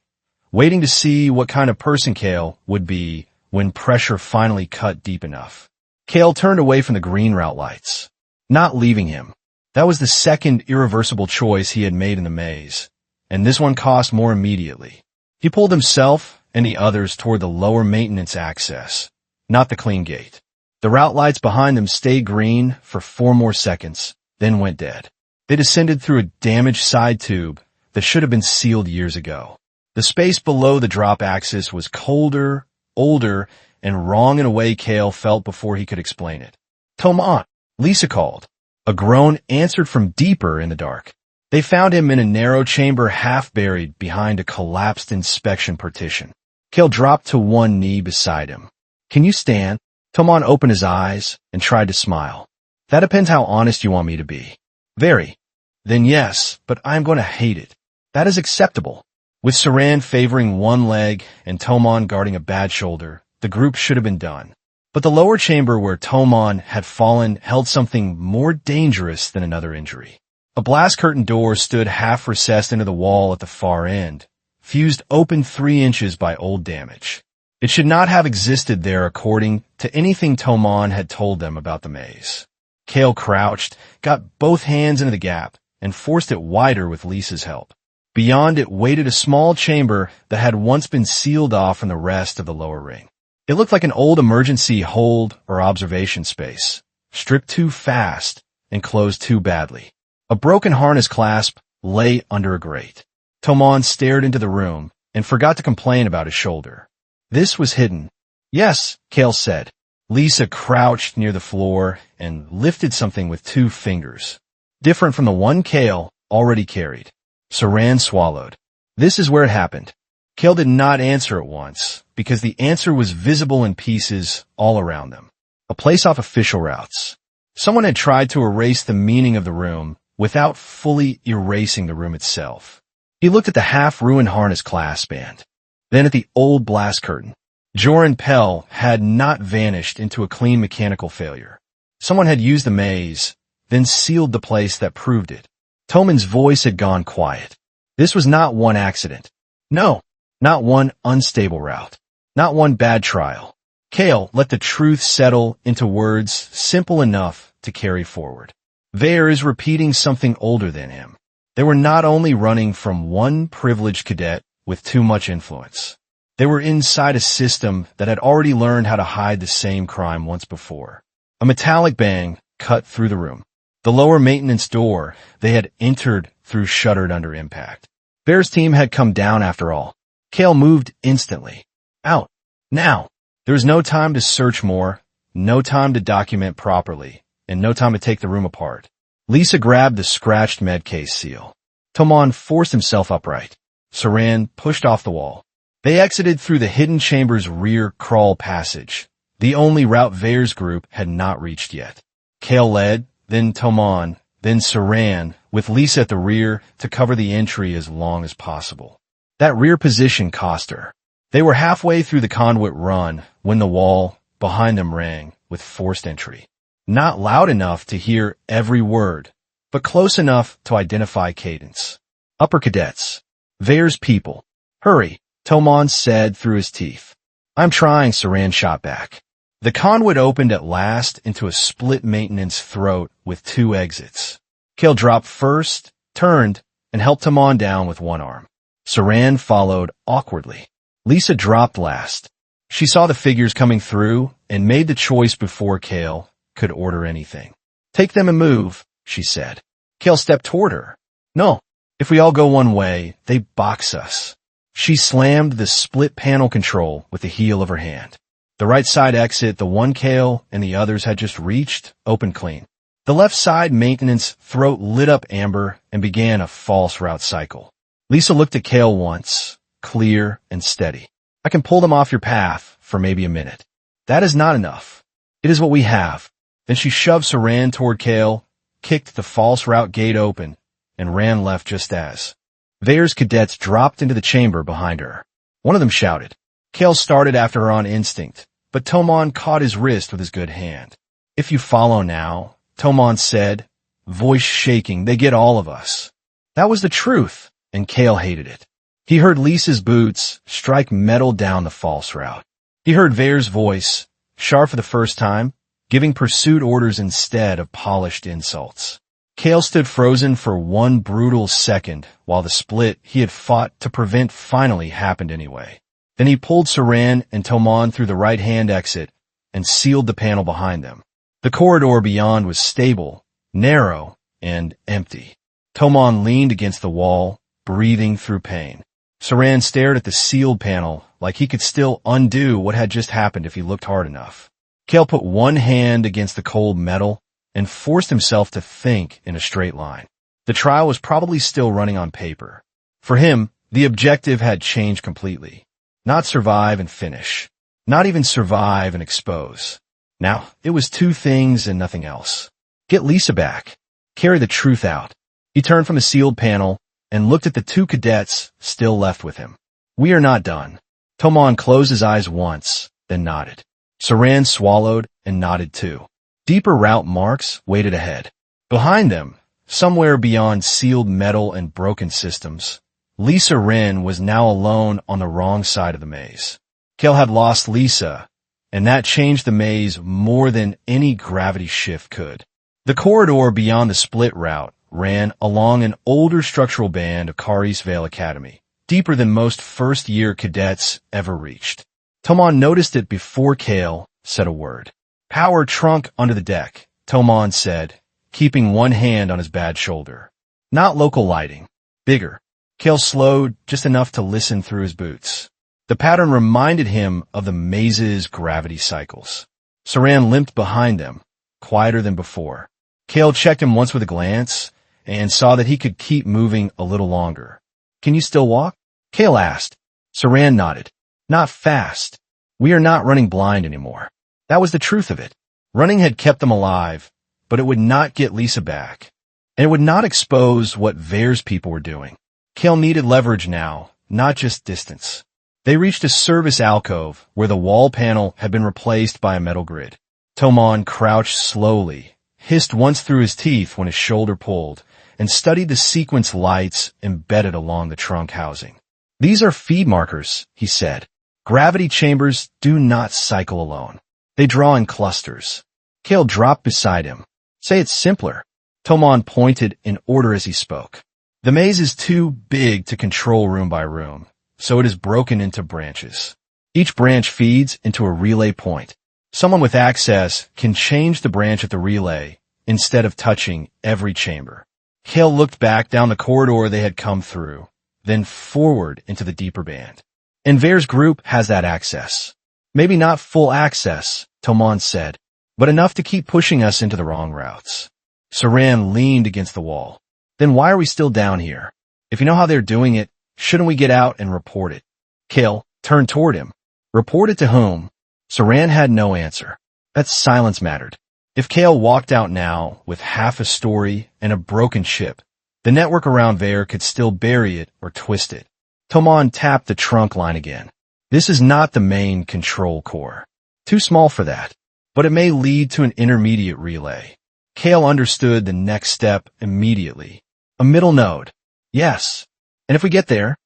waiting to see what kind of person Kale would be when pressure finally cut deep enough. Kale turned away from the green route lights, not leaving him. That was the second irreversible choice he had made in the maze, and this one cost more immediately. He pulled himself and the others toward the lower maintenance access, not the clean gate. The route lights behind them stayed green for 4 more seconds, then went dead. They descended through a damaged side tube that should have been sealed years ago. The space below the drop axis was colder, older, and wrong in a way Kale felt before he could explain it. Tomon, Lisa called. A groan answered from deeper in the dark. They found him in a narrow chamber half buried behind a collapsed inspection partition. Kale dropped to one knee beside him. Can you stand? Tomon opened his eyes and tried to smile. That depends how honest you want me to be. Very. Then yes, but I'm going to hate it. That is acceptable. With Saran favoring one leg and Tomon guarding a bad shoulder, the group should have been done. But the lower chamber where Tomon had fallen held something more dangerous than another injury. A blast curtain door stood half recessed into the wall at the far end, fused open 3 inches by old damage. It should not have existed there according to anything Tomon had told them about the maze. Kale crouched, got both hands into the gap, and forced it wider with Lisa's help. Beyond it waited a small chamber that had once been sealed off from the rest of the lower ring. It looked like an old emergency hold or observation space, stripped too fast and closed too badly. A broken harness clasp lay under a grate. Tomon stared into the room and forgot to complain about his shoulder. This was hidden. Yes, Kale said. Lisa crouched near the floor and lifted something with 2 fingers, different from the one Kale already carried. Saran swallowed. This is where it happened. Kale did not answer at once, because the answer was visible in pieces all around them. A place off official routes. Someone had tried to erase the meaning of the room without fully erasing the room itself. He looked at the half-ruined harness clasp band, then at the old blast curtain. Joran Pell had not vanished into a clean mechanical failure. Someone had used the maze, then sealed the place that proved it. Toman's voice had gone quiet. This was not one accident. No, not one unstable route. Not one bad trial. Kale let the truth settle into words simple enough to carry forward. Vayer is repeating something older than him. They were not only running from one privileged cadet with too much influence. They were inside a system that had already learned how to hide the same crime once before. A metallic bang cut through the room. The lower maintenance door they had entered through shuddered under impact. Vayer's team had come down after all. Kale moved instantly. Out. Now. There was no time to search more, no time to document properly, and no time to take the room apart. Lisa grabbed the scratched medcase seal. Tomon forced himself upright. Saran pushed off the wall. They exited through the hidden chamber's rear crawl passage, the only route Vayer's group had not reached yet. Kale led, then Tomon, then Saran, with Lisa at the rear to cover the entry as long as possible. That rear position cost her. They were halfway through the conduit run when the wall behind them rang with forced entry. Not loud enough to hear every word, but close enough to identify cadence. Upper cadets. Vayer's people. Hurry, Tomon said through his teeth. I'm trying, Saran shot back. The conduit opened at last into a split maintenance throat with 2 exits. Kale dropped first, turned, and helped Tomon down with one arm. Saran followed awkwardly. Lisa dropped last. She saw the figures coming through and made the choice before Kale could order anything. Take them and move, she said. Kale stepped toward her. No, if we all go one way, they box us. She slammed the split panel control with the heel of her hand. The right side exit, the one Kale and the others had just reached, opened clean. The left side maintenance throat lit up amber and began a false route cycle. Lisa looked at Kale once, clear and steady. I can pull them off your path for maybe a minute. That is not enough. It is what we have. Then she shoved Saran toward Kale, kicked the false route gate open, and ran left just as. Vayer's cadets dropped into the chamber behind her. One of them shouted. Kale started after her on instinct, but Tomon caught his wrist with his good hand. If you follow now, Tomon said, voice shaking, they get all of us. That was the truth, and Kale hated it. He heard Lisa's boots strike metal down the false route. He heard Vayer's voice, sharp for the first time, giving pursuit orders instead of polished insults. Kale stood frozen for one brutal second while the split he had fought to prevent finally happened anyway. Then he pulled Saran and Tomon through the right-hand exit and sealed the panel behind them. The corridor beyond was stable, narrow, and empty. Tomon leaned against the wall, breathing through pain. Saran stared at the sealed panel like he could still undo what had just happened if he looked hard enough. Kale put one hand against the cold metal and forced himself to think in a straight line. The trial was probably still running on paper. For him, the objective had changed completely. Not survive and finish. Not even survive and expose. Now, it was 2 things and nothing else. Get Lisa back. Carry the truth out. He turned from the sealed panel and looked at the two cadets still left with him. We are not done. Tomon closed his eyes once, then nodded. Saran swallowed and nodded too. Deeper route marks waited ahead. Behind them, somewhere beyond sealed metal and broken systems, Lisa Wren was now alone on the wrong side of the maze. Kale had lost Lisa, and that changed the maze more than any gravity shift could. The corridor beyond the split route ran along an older structural band of Kharis Vale Academy, deeper than most first-year cadets ever reached. Tomon noticed it before Kale said a word. Power trunk under the deck, Tomon said, keeping one hand on his bad shoulder. Not local lighting. Bigger. Kale slowed just enough to listen through his boots. The pattern reminded him of the maze's gravity cycles. Saran limped behind them, quieter than before. Kale checked him once with a glance and saw that he could keep moving a little longer. Can you still walk? Kale asked. Saran nodded. Not fast. We are not running blind anymore. That was the truth of it. Running had kept them alive, but it would not get Lisa back. And it would not expose what Vare's people were doing. Kale needed leverage now, not just distance. They reached a service alcove where the wall panel had been replaced by a metal grid. Tomon crouched slowly, hissed once through his teeth when his shoulder pulled, and studied the sequence lights embedded along the trunk housing. These are feed markers, he said. Gravity chambers do not cycle alone. They draw in clusters. Kale dropped beside him. Say it's simpler. Tomon pointed in order as he spoke. The maze is too big to control room by room, so it is broken into branches. Each branch feeds into a relay point. Someone with access can change the branch at the relay instead of touching every chamber. Kale looked back down the corridor they had come through, then forward into the deeper band. And Vare's group has that access. Maybe not full access, Tomon said, but enough to keep pushing us into the wrong routes. Saran leaned against the wall. Then why are we still down here? If you know how they're doing it, shouldn't we get out and report it? Kale turned toward him. Report it to whom? Saran had no answer. That silence mattered. If Kale walked out now with half a story and a broken ship, the network around Vare could still bury it or twist it. Tomon tapped the trunk line again. This is not the main control core. Too small for that, but it may lead to an intermediate relay. Kale understood the next step immediately. A middle node. Yes. And if we get there?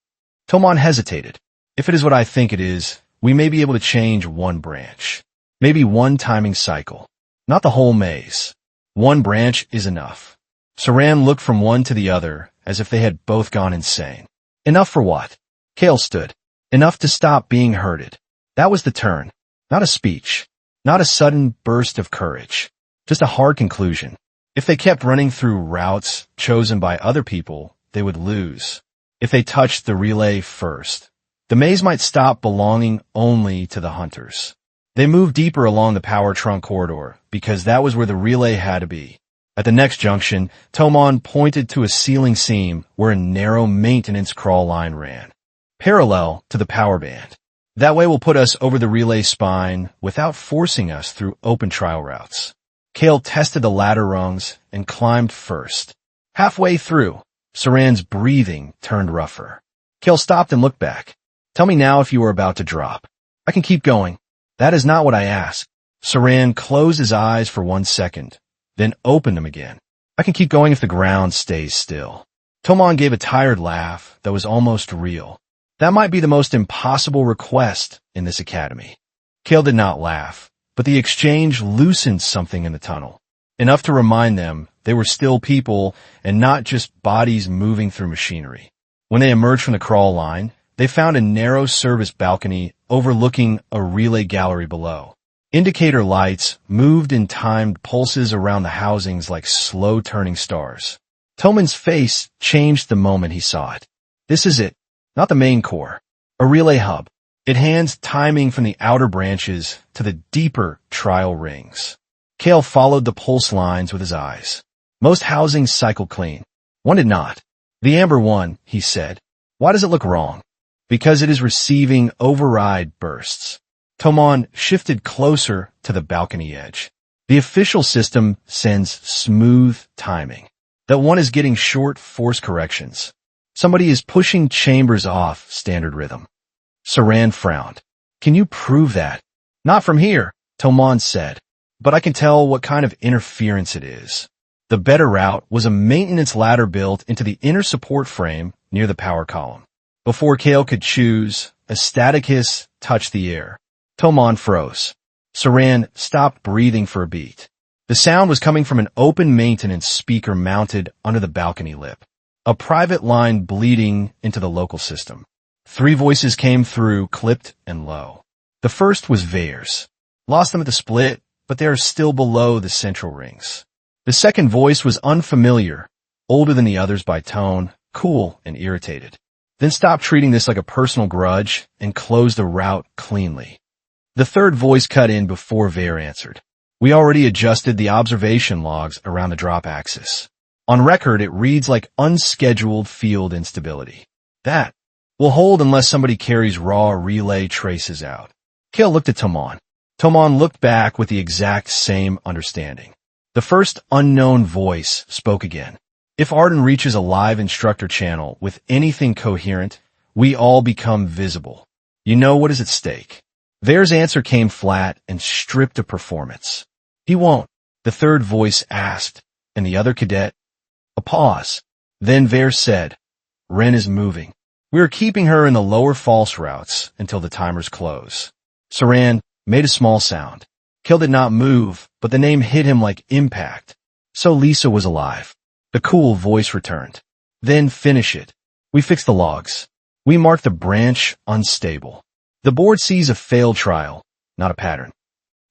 Tomon hesitated. If it is what I think it is, we may be able to change one branch. Maybe one timing cycle. Not the whole maze. One branch is enough. Saran looked from one to the other as if they had both gone insane. Enough for what? Kale stood. Enough to stop being herded. That was the turn. Not a speech. Not a sudden burst of courage. Just a hard conclusion. If they kept running through routes chosen by other people, they would lose. If they touched the relay first, the maze might stop belonging only to the hunters. They moved deeper along the power trunk corridor because that was where the relay had to be. At the next junction, Tomon pointed to a ceiling seam where a narrow maintenance crawl line ran, parallel to the power band. That way will put us over the relay spine without forcing us through open trial routes. Kale tested the ladder rungs and climbed first. Halfway through, Saran's breathing turned rougher. Kale stopped and looked back. Tell me now if you are about to drop. I can keep going. That is not what I asked. Saran closed his eyes for 1 second, then opened them again. I can keep going if the ground stays still. Tomon gave a tired laugh that was almost real. That might be the most impossible request in this academy. Kale did not laugh, but the exchange loosened something in the tunnel. Enough to remind them they were still people and not just bodies moving through machinery. When they emerged from the crawl line, they found a narrow service balcony overlooking a relay gallery below. Indicator lights moved in timed pulses around the housings like slow-turning stars. Toman's face changed the moment he saw it. This is it, not the main core. A relay hub. It hands timing from the outer branches to the deeper trial rings. Kale followed the pulse lines with his eyes. Most housings cycle clean. One did not. The amber one, he said. Why does it look wrong? Because it is receiving override bursts. Tomon shifted closer to the balcony edge. The official system sends smooth timing. That one is getting short force corrections. Somebody is pushing chambers off standard rhythm. Saran frowned. Can you prove that? Not from here, Tomon said. But I can tell what kind of interference it is. The better route was a maintenance ladder built into the inner support frame near the power column. Before Kale could choose, a static hiss touched the air. Tomon froze. Saran stopped breathing for a beat. The sound was coming from an open maintenance speaker mounted under the balcony lip. A private line bleeding into the local system. 3 voices came through, clipped and low. The first was Vair's. Lost them at the split, but they are still below the central rings. The second voice was unfamiliar, older than the others by tone, cool and irritated. Then stopped treating this like a personal grudge and closed the route cleanly. The third voice cut in before Vair answered. We already adjusted the observation logs around the drop axis. On record, it reads like unscheduled field instability. That will hold unless somebody carries raw relay traces out. Kale looked at Tomon. Tomon looked back with the exact same understanding. The first unknown voice spoke again. If Arden reaches a live instructor channel with anything coherent, we all become visible. You know what is at stake. Vair's answer came flat and stripped of performance. He won't, the third voice asked, and the other cadet. A pause. Then Vair said, Ren is moving. We are keeping her in the lower false routes until the timers close. Saran made a small sound. Kale did not move, but the name hit him like impact. So Lisa was alive. The cool voice returned. Then finish it. We fixed the logs. We marked the branch unstable. The board sees a failed trial, not a pattern.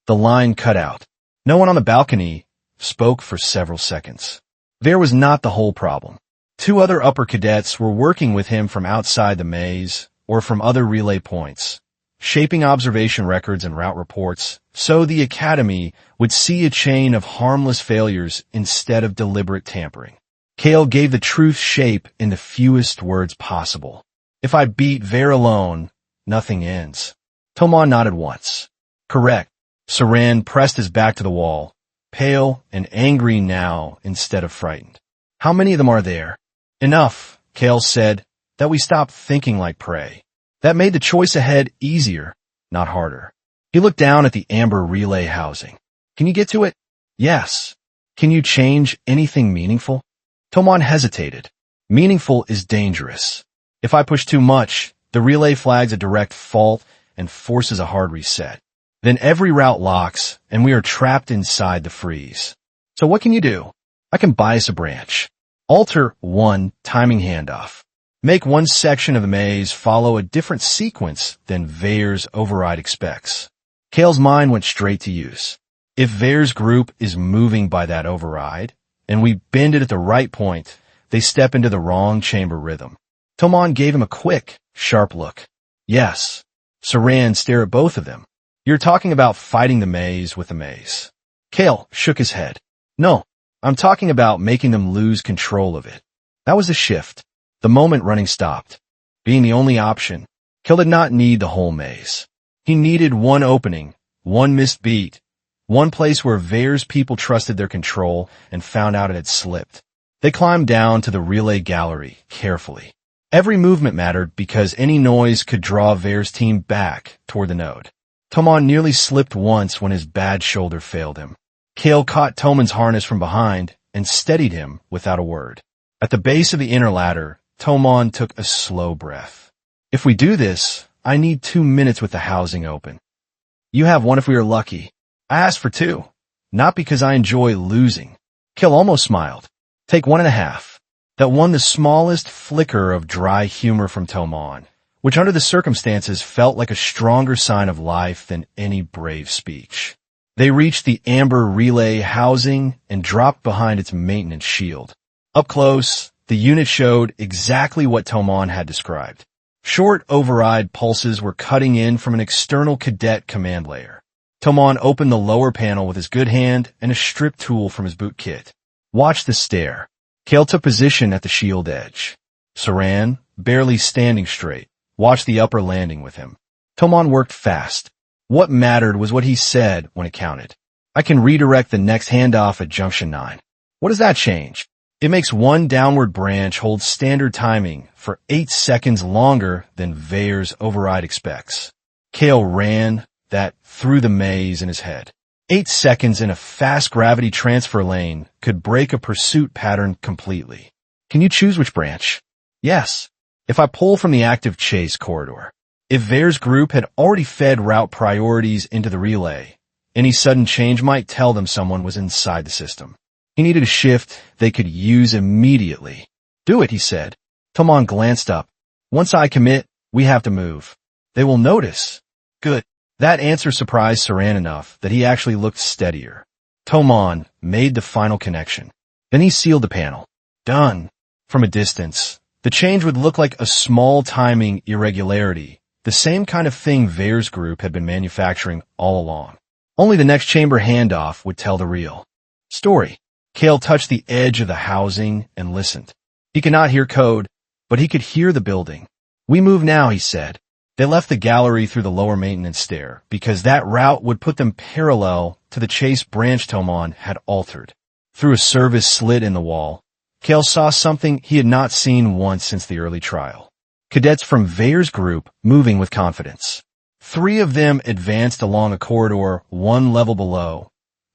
The line cut out. No one on the balcony spoke for several seconds. Vair was not the whole problem. 2 other upper cadets were working with him from outside the maze or from other relay points, shaping observation records and route reports, so the Academy would see a chain of harmless failures instead of deliberate tampering. Kale gave the truth shape in the fewest words possible. If I beat Vair alone, nothing ends. Tomon nodded once. Correct. Saran pressed his back to the wall, pale and angry now instead of frightened. How many of them are there? Enough, Kale said, that we stop thinking like prey. That made the choice ahead easier, not harder. He looked down at the amber relay housing. Can you get to it? Yes. Can you change anything meaningful? Tomon hesitated. Meaningful is dangerous. If I push too much, the relay flags a direct fault and forces a hard reset. Then every route locks, and we are trapped inside the freeze. So what can you do? I can bias a branch. Alter one timing handoff. Make one section of the maze follow a different sequence than Vair's override expects. Kale's mind went straight to use. If Vair's group is moving by that override, and we bend it at the right point, they step into the wrong chamber rhythm. Tomon gave him a quick, sharp look. Yes. Saran stared at both of them. You're talking about fighting the maze with the maze. Kale shook his head. No, I'm talking about making them lose control of it. That was a shift. The moment running stopped. Being the only option, Kale did not need the whole maze. He needed one opening, one missed beat, one place where Vair's people trusted their control and found out it had slipped. They climbed down to the relay gallery carefully. Every movement mattered because any noise could draw Vair's team back toward the node. Tomon nearly slipped once when his bad shoulder failed him. Kale caught Tomon's harness from behind and steadied him without a word. At the base of the inner ladder, Tomon took a slow breath. If we do this, I need 2 minutes with the housing open. You have 1 if we are lucky. I asked for 2, not because I enjoy losing. Kale almost smiled. Take 1.5. That won the smallest flicker of dry humor from Tomon, which under the circumstances felt like a stronger sign of life than any brave speech. They reached the amber relay housing and dropped behind its maintenance shield. Up close, the unit showed exactly what Tomon had described. Short override pulses were cutting in from an external cadet command layer. Tomon opened the lower panel with his good hand and a strip tool from his boot kit. Watch the stare. Kale took position at the shield edge. Saran, barely standing straight, watched the upper landing with him. Tomon worked fast. What mattered was what he said when it counted. I can redirect the next handoff at junction 9. What does that change? It makes one downward branch hold standard timing for 8 seconds longer than Valer's override expects. Kale ran that through the maze in his head. 8 seconds in a fast gravity transfer lane could break a pursuit pattern completely. Can you choose which branch? Yes. If I pull from the active chase corridor. If Valer's group had already fed route priorities into the relay, any sudden change might tell them someone was inside the system. He needed a shift they could use immediately. Do it, he said. Tomon glanced up. Once I commit, we have to move. They will notice. Good. That answer surprised Saran enough that he actually looked steadier. Tomon made the final connection. Then he sealed the panel. Done. From a distance, the change would look like a small timing irregularity, the same kind of thing Valer's group had been manufacturing all along. Only the next chamber handoff would tell the real story. Kale touched the edge of the housing and listened. He could not hear code, but he could hear the building. We move now, he said. They left the gallery through the lower maintenance stair because that route would put them parallel to the chase branch Tomon had altered. Through a service slit in the wall, Kale saw something he had not seen once since the early trial. Cadets from Valer's group moving with confidence. 3 of them advanced along a corridor 1 level below,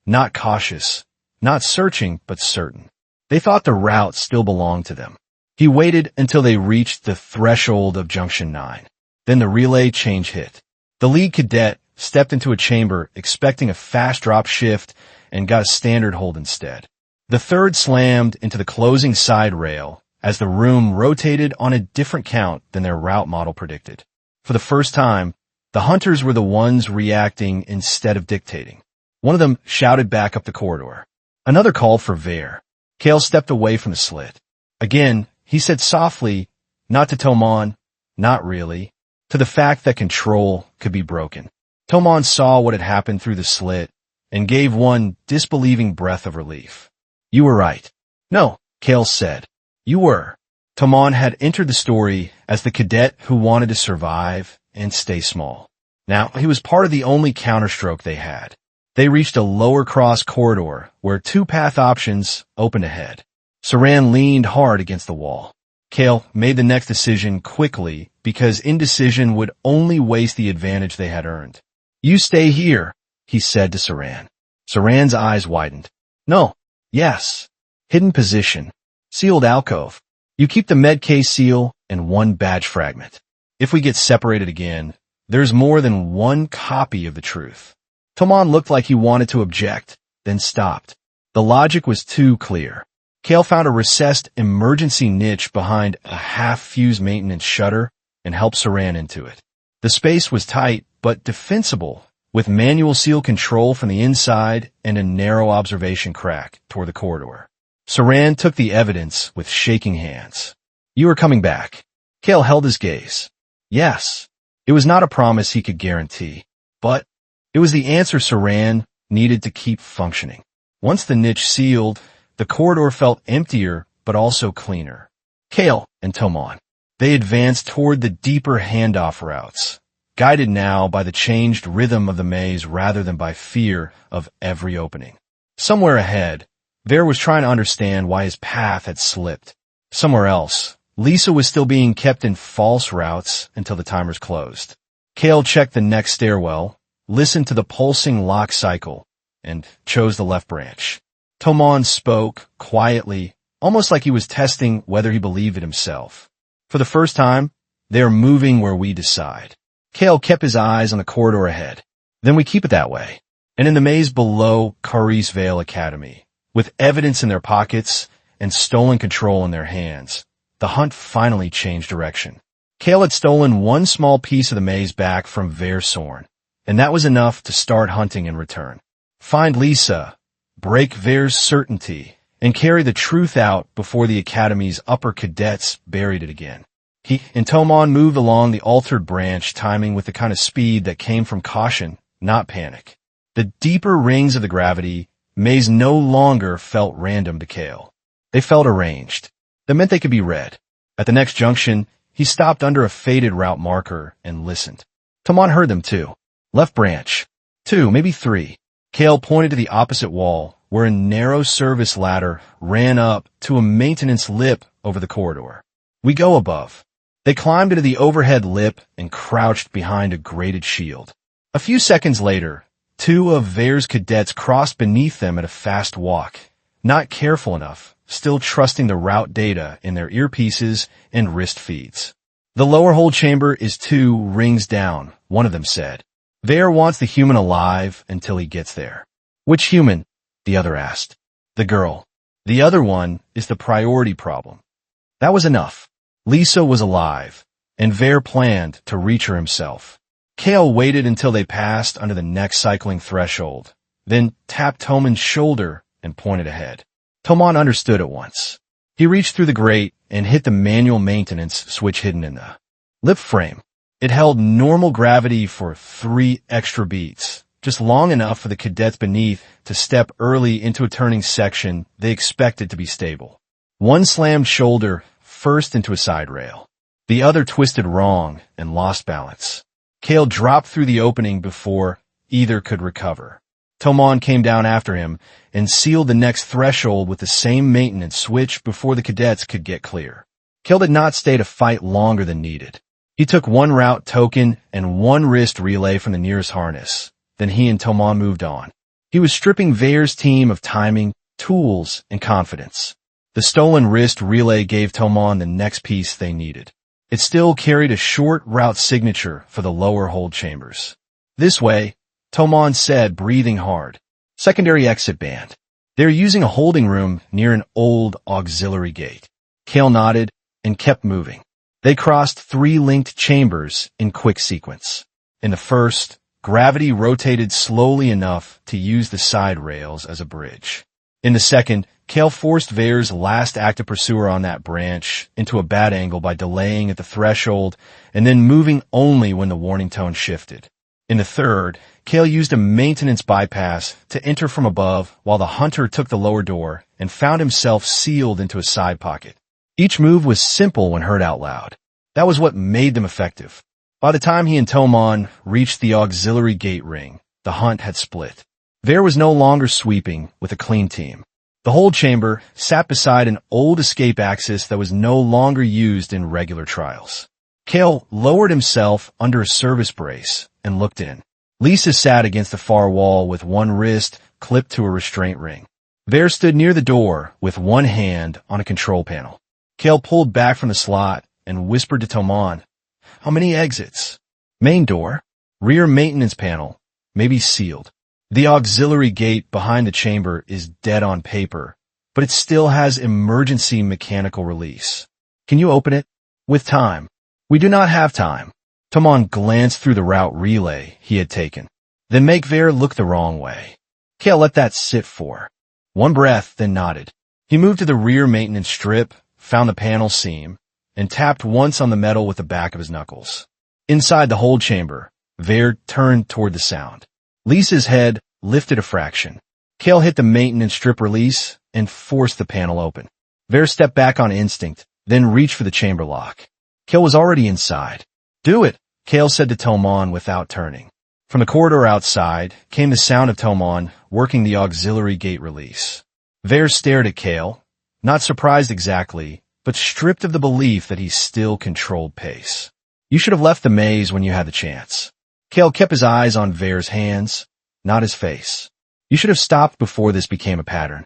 not cautious. Not searching, but certain. They thought the route still belonged to them. He waited until they reached the threshold of Junction 9. Then the relay change hit. The lead cadet stepped into a chamber expecting a fast drop shift and got a standard hold instead. The third slammed into the closing side rail as the room rotated on a different count than their route model predicted. For the first time, the hunters were the ones reacting instead of dictating. One of them shouted back up the corridor. Another called for Valer. Kale stepped away from the slit. Again, he said softly, not to Tomon, not really, to the fact that control could be broken. Tomon saw what had happened through the slit and gave one disbelieving breath of relief. You were right. No, Kale said. You were. Tomon had entered the story as the cadet who wanted to survive and stay small. Now, he was part of the only counterstroke they had. They reached a lower cross corridor where 2 path options opened ahead. Saran leaned hard against the wall. Kale made the next decision quickly because indecision would only waste the advantage they had earned. You stay here, he said to Saran. Saran's eyes widened. No. Yes. Hidden position. Sealed alcove. You keep the Med-K seal and 1 badge fragment. If we get separated again, there's more than 1 copy of the truth. Tomon looked like he wanted to object, then stopped. The logic was too clear. Kale found a recessed emergency niche behind a half-fused maintenance shutter and helped Saran into it. The space was tight, but defensible, with manual seal control from the inside and a narrow observation crack toward the corridor. Saran took the evidence with shaking hands. You are coming back. Kale held his gaze. Yes. It was not a promise he could guarantee, but it was the answer Saran needed to keep functioning. Once the niche sealed, the corridor felt emptier but also cleaner. Kale and Tomon. They advanced toward the deeper handoff routes, guided now by the changed rhythm of the maze rather than by fear of every opening. Somewhere ahead, Valer was trying to understand why his path had slipped. Somewhere else, Lisa was still being kept in false routes until the timers closed. Kale checked the next stairwell, listened to the pulsing lock cycle, and chose the left branch. Tomon spoke quietly, almost like he was testing whether he believed it himself. For the first time, they are moving where we decide. Kale kept his eyes on the corridor ahead. Then we keep it that way. And in the maze below Kharis Vale Academy, with evidence in their pockets and stolen control in their hands, the hunt finally changed direction. Kale had stolen 1 small piece of the maze back from Versorn, and that was enough to start hunting in return. Find Lisa, break Valer's certainty, and carry the truth out before the Academy's upper cadets buried it again. He and Tomon moved along the altered branch, timing with the kind of speed that came from caution, not panic. The deeper rings of the gravity maze no longer felt random to Kale. They felt arranged. That meant they could be read. At the next junction, he stopped under a faded route marker and listened. Tomon heard them too. Left branch. 2, maybe 3. Kale pointed to the opposite wall, where a narrow service ladder ran up to a maintenance lip over the corridor. We go above. They climbed into the overhead lip and crouched behind a grated shield. A few seconds later, two of Vare's cadets crossed beneath them at a fast walk, not careful enough, still trusting the route data in their earpieces and wrist feeds. The lower hold chamber is 2 rings down, one of them said. Vare wants the human alive until he gets there. Which human? The other asked. The girl. The other one is the priority problem. That was enough. Lisa was alive, and Vare planned to reach her himself. Kale waited until they passed under the next cycling threshold, then tapped Toman's shoulder and pointed ahead. Toman understood at once. He reached through the grate and hit the manual maintenance switch hidden in the lip frame. It held normal gravity for 3 extra beats, just long enough for the cadets beneath to step early into a turning section they expected to be stable. One slammed shoulder first into a side rail. The other twisted wrong and lost balance. Kale dropped through the opening before either could recover. Toman came down after him and sealed the next threshold with the same maintenance switch before the cadets could get clear. Kale did not stay to fight longer than needed. He took 1 route token and 1 wrist relay from the nearest harness. Then he and Toman moved on. He was stripping Vare's team of timing, tools, and confidence. The stolen wrist relay gave Toman the next piece they needed. It still carried a short route signature for the lower hold chambers. This way, Toman said, breathing hard. Secondary exit band. They're using a holding room near an old auxiliary gate. Kale nodded and kept moving. They crossed 3 linked chambers in quick sequence. In the first, gravity rotated slowly enough to use the side rails as a bridge. In the second, Kale forced Vare's last active pursuer on that branch into a bad angle by delaying at the threshold and then moving only when the warning tone shifted. In the third, Kale used a maintenance bypass to enter from above while the hunter took the lower door and found himself sealed into a side pocket. Each move was simple when heard out loud. That was what made them effective. By the time he and Toman reached the auxiliary gate ring, the hunt had split. Vare was no longer sweeping with a clean team. The hold chamber sat beside an old escape axis that was no longer used in regular trials. Kale lowered himself under a service brace and looked in. Lisa sat against the far wall with 1 wrist clipped to a restraint ring. Vare stood near the door with 1 hand on a control panel. Kale pulled back from the slot and whispered to Toman, "How many exits?" "Main door. Rear maintenance panel. Maybe sealed. The auxiliary gate behind the chamber is dead on paper, but it still has emergency mechanical release. Can you open it?" "With time." "We do not have time." Toman glanced through the route relay he had taken. "Then make Vare look the wrong way." Kale let that sit for 1 breath, then nodded. He moved to the rear maintenance strip, found the panel seam, and tapped once on the metal with the back of his knuckles. Inside the hold chamber, Vare turned toward the sound. Lisa's head lifted a fraction. Kale hit the maintenance strip release and forced the panel open. Vare stepped back on instinct, then reached for the chamber lock. Kale was already inside. "Do it," Kale said to Toman without turning. From the corridor outside came the sound of Toman working the auxiliary gate release. Vare stared at Kale, not surprised exactly, but stripped of the belief that he still controlled pace. "You should have left the maze when you had the chance." Kale kept his eyes on Vare's hands, not his face. "You should have stopped before this became a pattern."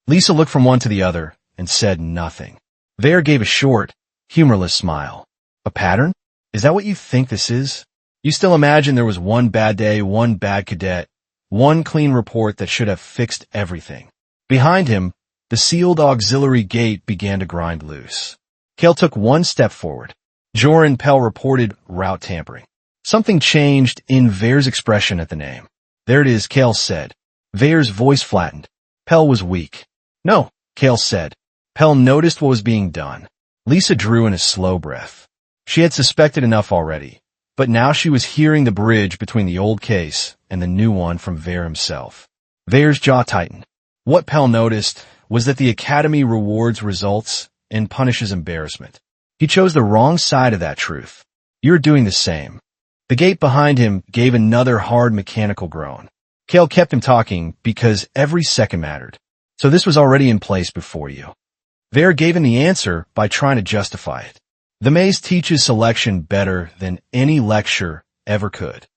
Lisa looked from one to the other and said nothing. Vare gave a short, humorless smile. "A pattern? Is that what you think this is? You still imagine there was 1 bad day, 1 bad cadet, 1 clean report that should have fixed everything." Behind him, the sealed auxiliary gate began to grind loose. Kale took 1 step forward. Joran Pell reported route tampering. Something changed in Vare's expression at the name. "There it is," Kale said. Vare's voice flattened. Pell was weak. "No," Kale said. Pell noticed what was being done. Lisa drew in a slow breath. She had suspected enough already, but now she was hearing the bridge between the old case and the new one from Vare himself. Vare's jaw tightened. What Pell noticed was that the Academy rewards results and punishes embarrassment. He chose the wrong side of that truth. "You're doing the same." The gate behind him gave another hard mechanical groan. Kale kept him talking because every second mattered. So this was already in place before you. Vare gave him the answer by trying to justify it. The maze teaches selection better than any lecture ever could.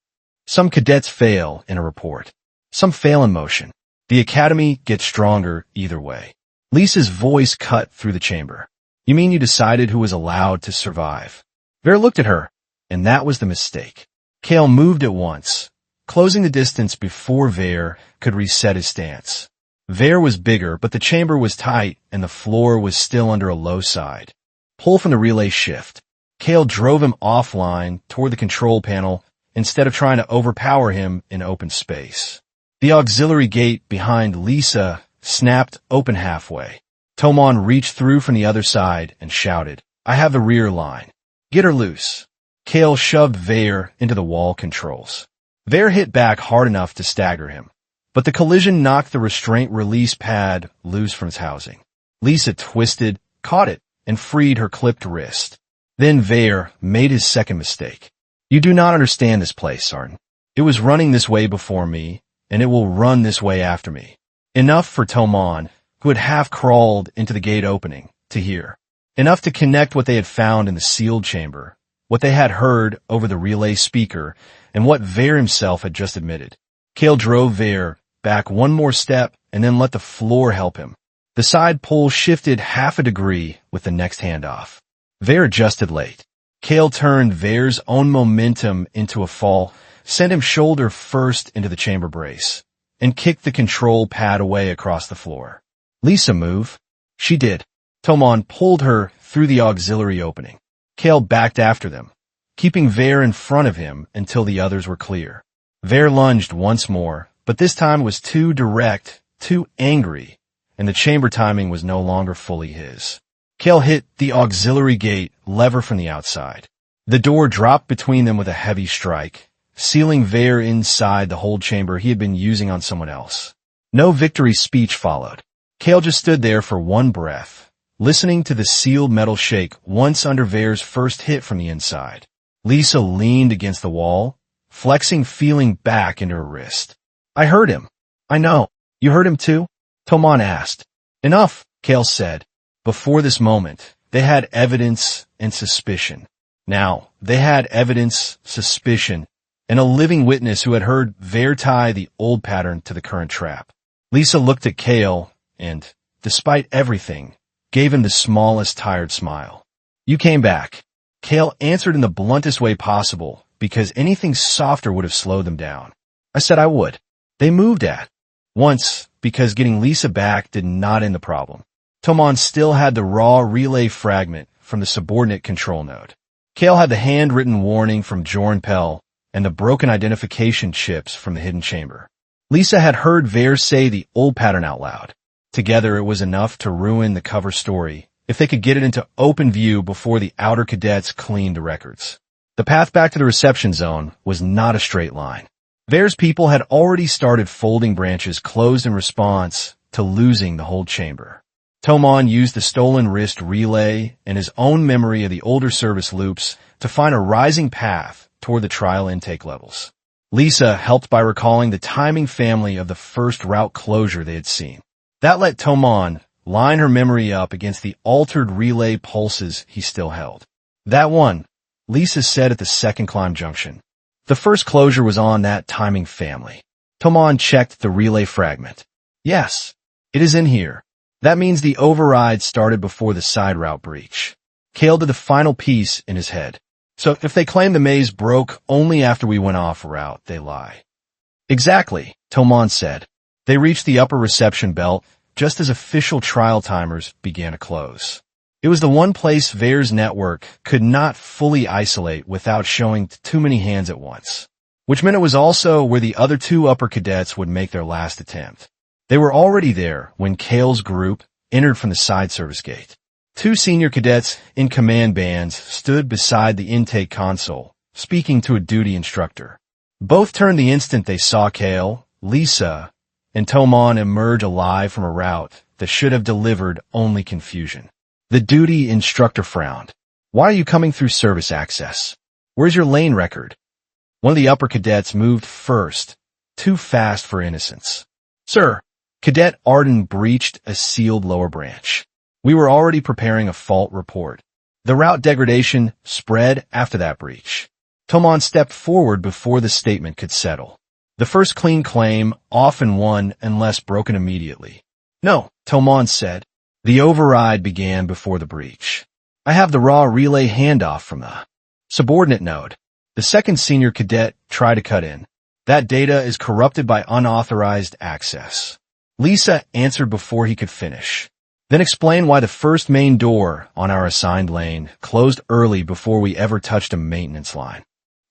Some cadets fail in a report. Some fail in motion. The academy gets stronger either way. Lisa's voice cut through the chamber. You mean you decided who was allowed to survive? Vare looked at her, and that was the mistake. Kale moved at once, closing the distance before Vare could reset his stance. Vare was bigger, but the chamber was tight, and the floor was still under a low side. Pull from the relay shift. Kale drove him offline toward the control panel instead of trying to overpower him in open space. The auxiliary gate behind Lisa snapped open halfway. Tomon reached through from the other side and shouted, I have the rear line. Get her loose. Kale shoved Vare into the wall controls. Vare hit back hard enough to stagger him, but the collision knocked the restraint release pad loose from its housing. Lisa twisted, caught it, and freed her clipped wrist. Then Vare made his second mistake. You do not understand this place, Sarn. It was running this way before me, and it will run this way after me. Enough for Tomon, who had half crawled into the gate opening, to hear. Enough to connect what they had found in the sealed chamber, what they had heard over the relay speaker, and what Vare himself had just admitted. Kale drove Vare back one more step and then let the floor help him. The side pull shifted half a degree with the next handoff. Vare adjusted late. Kale turned Vare's own momentum into a fall, sent him shoulder first into the chamber brace, and kicked the control pad away across the floor. Lisa, move. She did. Tomon pulled her through the auxiliary opening. Kale backed after them, keeping Vare in front of him until the others were clear. Vare lunged once more, but this time was too direct, too angry, and the chamber timing was no longer fully his. Kale hit the auxiliary gate lever from the outside. The door dropped between them with a heavy strike, sealing Vare inside the hold chamber he had been using on someone else. No victory speech followed. Kale just stood there for one breath, listening to the sealed metal shake once under Vare's first hit from the inside. Lisa leaned against the wall, flexing feeling back into her wrist. I heard him. I know. You heard him too? Tomon asked. Enough, Kale said. Before this moment, they had evidence and suspicion. Now, they had evidence, suspicion, and a living witness who had heard Vare tie the old pattern to the current trap. Lisa looked at Kale and, despite everything, gave him the smallest tired smile. You came back. Kale answered in the bluntest way possible because anything softer would have slowed them down. I said I would. They moved at. Once, because getting Lisa back did not end the problem. Tomon still had the raw relay fragment from the subordinate control node. Kale had the handwritten warning from Jorn Pell and the broken identification chips from the hidden chamber. Lisa had heard Vare say the old pattern out loud. Together it was enough to ruin the cover story if they could get it into open view before the outer cadets cleaned the records. The path back to the reception zone was not a straight line. Vare's people had already started folding branches closed in response to losing the whole chamber. Tomon used the stolen wrist relay and his own memory of the older service loops to find a rising path toward the trial intake levels. Lisa helped by recalling the timing family of the first route closure they had seen. That let Tomon line her memory up against the altered relay pulses he still held. That one, Lisa said at the second climb junction. The first closure was on that timing family. Tomon checked the relay fragment. Yes, it is in here. That means the override started before the side route breach. Kale did the final piece in his head. So if they claim the maze broke only after we went off route, they lie. Exactly, Tomon said. They reached the upper reception belt just as official trial timers began to close. It was the one place Vare's network could not fully isolate without showing too many hands at once, which meant it was also where the other two upper cadets would make their last attempt. They were already there when Kale's group entered from the side service gate. Two senior cadets in command bands stood beside the intake console, speaking to a duty instructor. Both turned the instant they saw Kale, Lisa, and Tomon emerge alive from a route that should have delivered only confusion. The duty instructor frowned. Why are you coming through service access? Where's your lane record? One of the upper cadets moved first, Too fast for innocence. Sir, Cadet Arden breached a sealed lower branch. We were already preparing a fault report. The route degradation spread after that breach. Tomon stepped forward before the statement could settle. The first clean claim often won unless broken immediately. No, Tomon said. The override began before the breach. I have the raw relay handoff from the subordinate node. The second senior cadet tried to cut in. That data is corrupted by unauthorized access. Lisa answered before he could finish. Then explain why the first main door on our assigned lane closed early before we ever touched a maintenance line.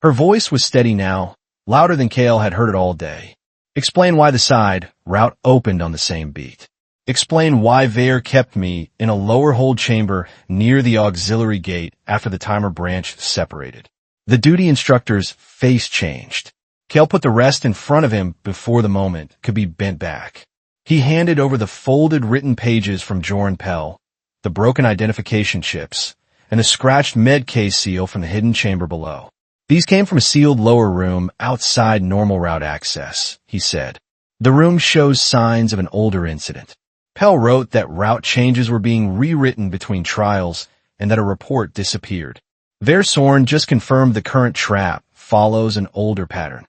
Her voice was steady now, louder than Kale had heard it all day. Explain why the side route opened on the same beat. Explain why Vare kept me in a lower hold chamber near the auxiliary gate after the timer branch separated. The duty instructor's face changed. Kale put the rest in front of him before the moment could be bent back. He handed over the folded written pages from Joran Pell, the broken identification chips, and the scratched med case seal from the hidden chamber below. These came from a sealed lower room outside normal route access, he said. The room shows signs of an older incident. Pell wrote that route changes were being rewritten between trials and that a report disappeared. Versorn just confirmed the current trap follows an older pattern.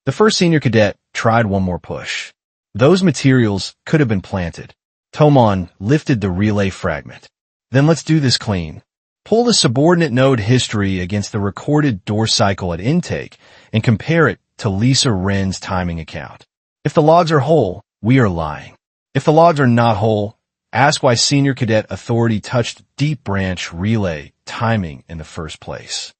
The first senior cadet tried one more push. Those materials could have been planted. Tomon lifted the relay fragment. Then let's do this clean. Pull the subordinate node history against the recorded door cycle at intake and compare it to Lisa Wren's timing account. If the logs are whole, we are lying. If the logs are not whole, ask why Senior Cadet Authority touched Deep Branch relay timing in the first place.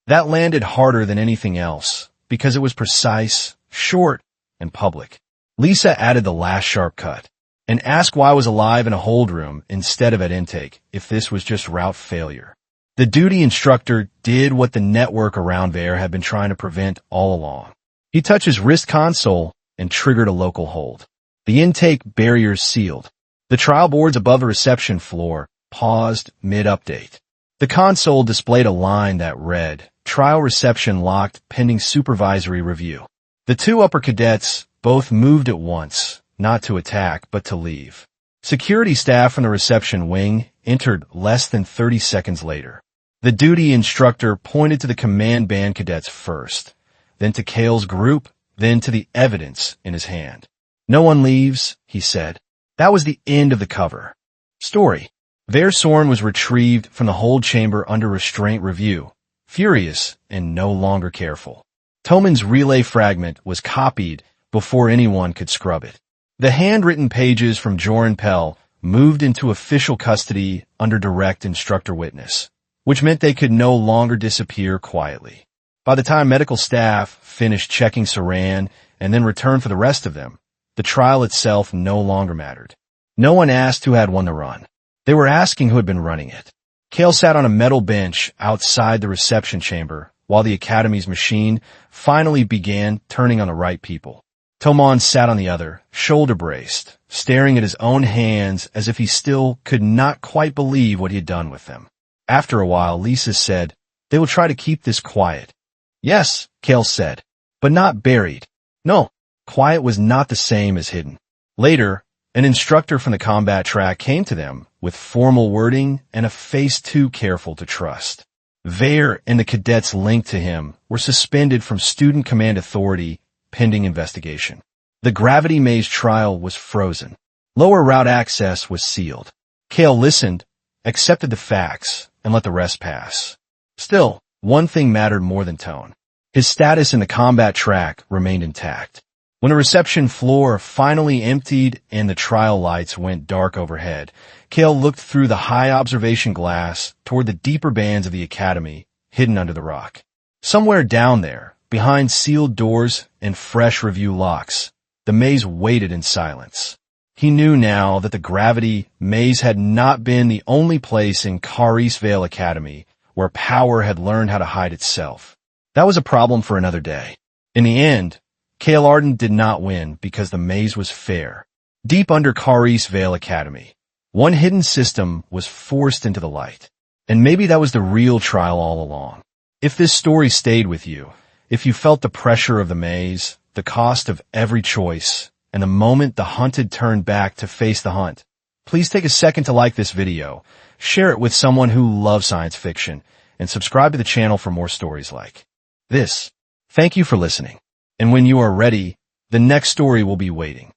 That landed harder than anything else because it was precise, short, and public. Lisa added the last sharp cut. And ask why I was alive in a hold room instead of at intake if this was just route failure. The duty instructor did what the network around there had been trying to prevent all along. He touched his wrist console and triggered a local hold. The intake barriers sealed. The trial boards above the reception floor paused mid-update. The console displayed a line that read, "Trial reception locked pending supervisory review." The two upper cadets both moved at once, not to attack, but to leave. Security staff from the reception wing entered less than 30 seconds later. The duty instructor pointed to the command band cadets first, then to Kale's group, then to the evidence in his hand. "No one leaves," he said. That was the end of the cover. Story. Versorn was retrieved from the hold chamber under restraint review, furious and no longer careful. Toman's relay fragment was copied before anyone could scrub it. The handwritten pages from Joran Pell moved into official custody under direct instructor witness, which meant they could no longer disappear quietly. By the time medical staff finished checking Saran and then returned for the rest of them, the trial itself no longer mattered. No one asked who had won the run. They were asking who had been running it. Kale sat on a metal bench outside the reception chamber while the Academy's machine finally began turning on the right people. Tomon sat on the other, shoulder-braced, staring at his own hands as if he still could not quite believe what he had done with them. After a while, Lisa said, "They will try to keep this quiet." "Yes," Kale said, "but not buried." No, quiet was not the same as hidden. Later, an instructor from the combat track came to them with formal wording and a face too careful to trust. Vare and the cadets linked to him were suspended from student command authority pending investigation. The gravity maze trial was frozen. Lower route access was sealed. Kale listened, accepted the facts, and let the rest pass. Still, one thing mattered more than tone. His status in the combat track remained intact. When the reception floor finally emptied and the trial lights went dark overhead, Kale looked through the high observation glass toward the deeper bands of the Academy, hidden under the rock. Somewhere down there, behind sealed doors and fresh review locks, the maze waited in silence. He knew now that the gravity maze had not been the only place in Kharis Vale Academy where power had learned how to hide itself. That was a problem for another day. In the end, Kale Arden did not win because the maze was fair. Deep under Kharis Vale Academy, one hidden system was forced into the light. And maybe that was the real trial all along. If this story stayed with you, if you felt the pressure of the maze, the cost of every choice, and the moment the hunted turned back to face the hunt. Please take a second to like this video, share it with someone who loves science fiction, and subscribe to the channel for more stories like this. Thank you for listening. And when you are ready, the next story will be waiting.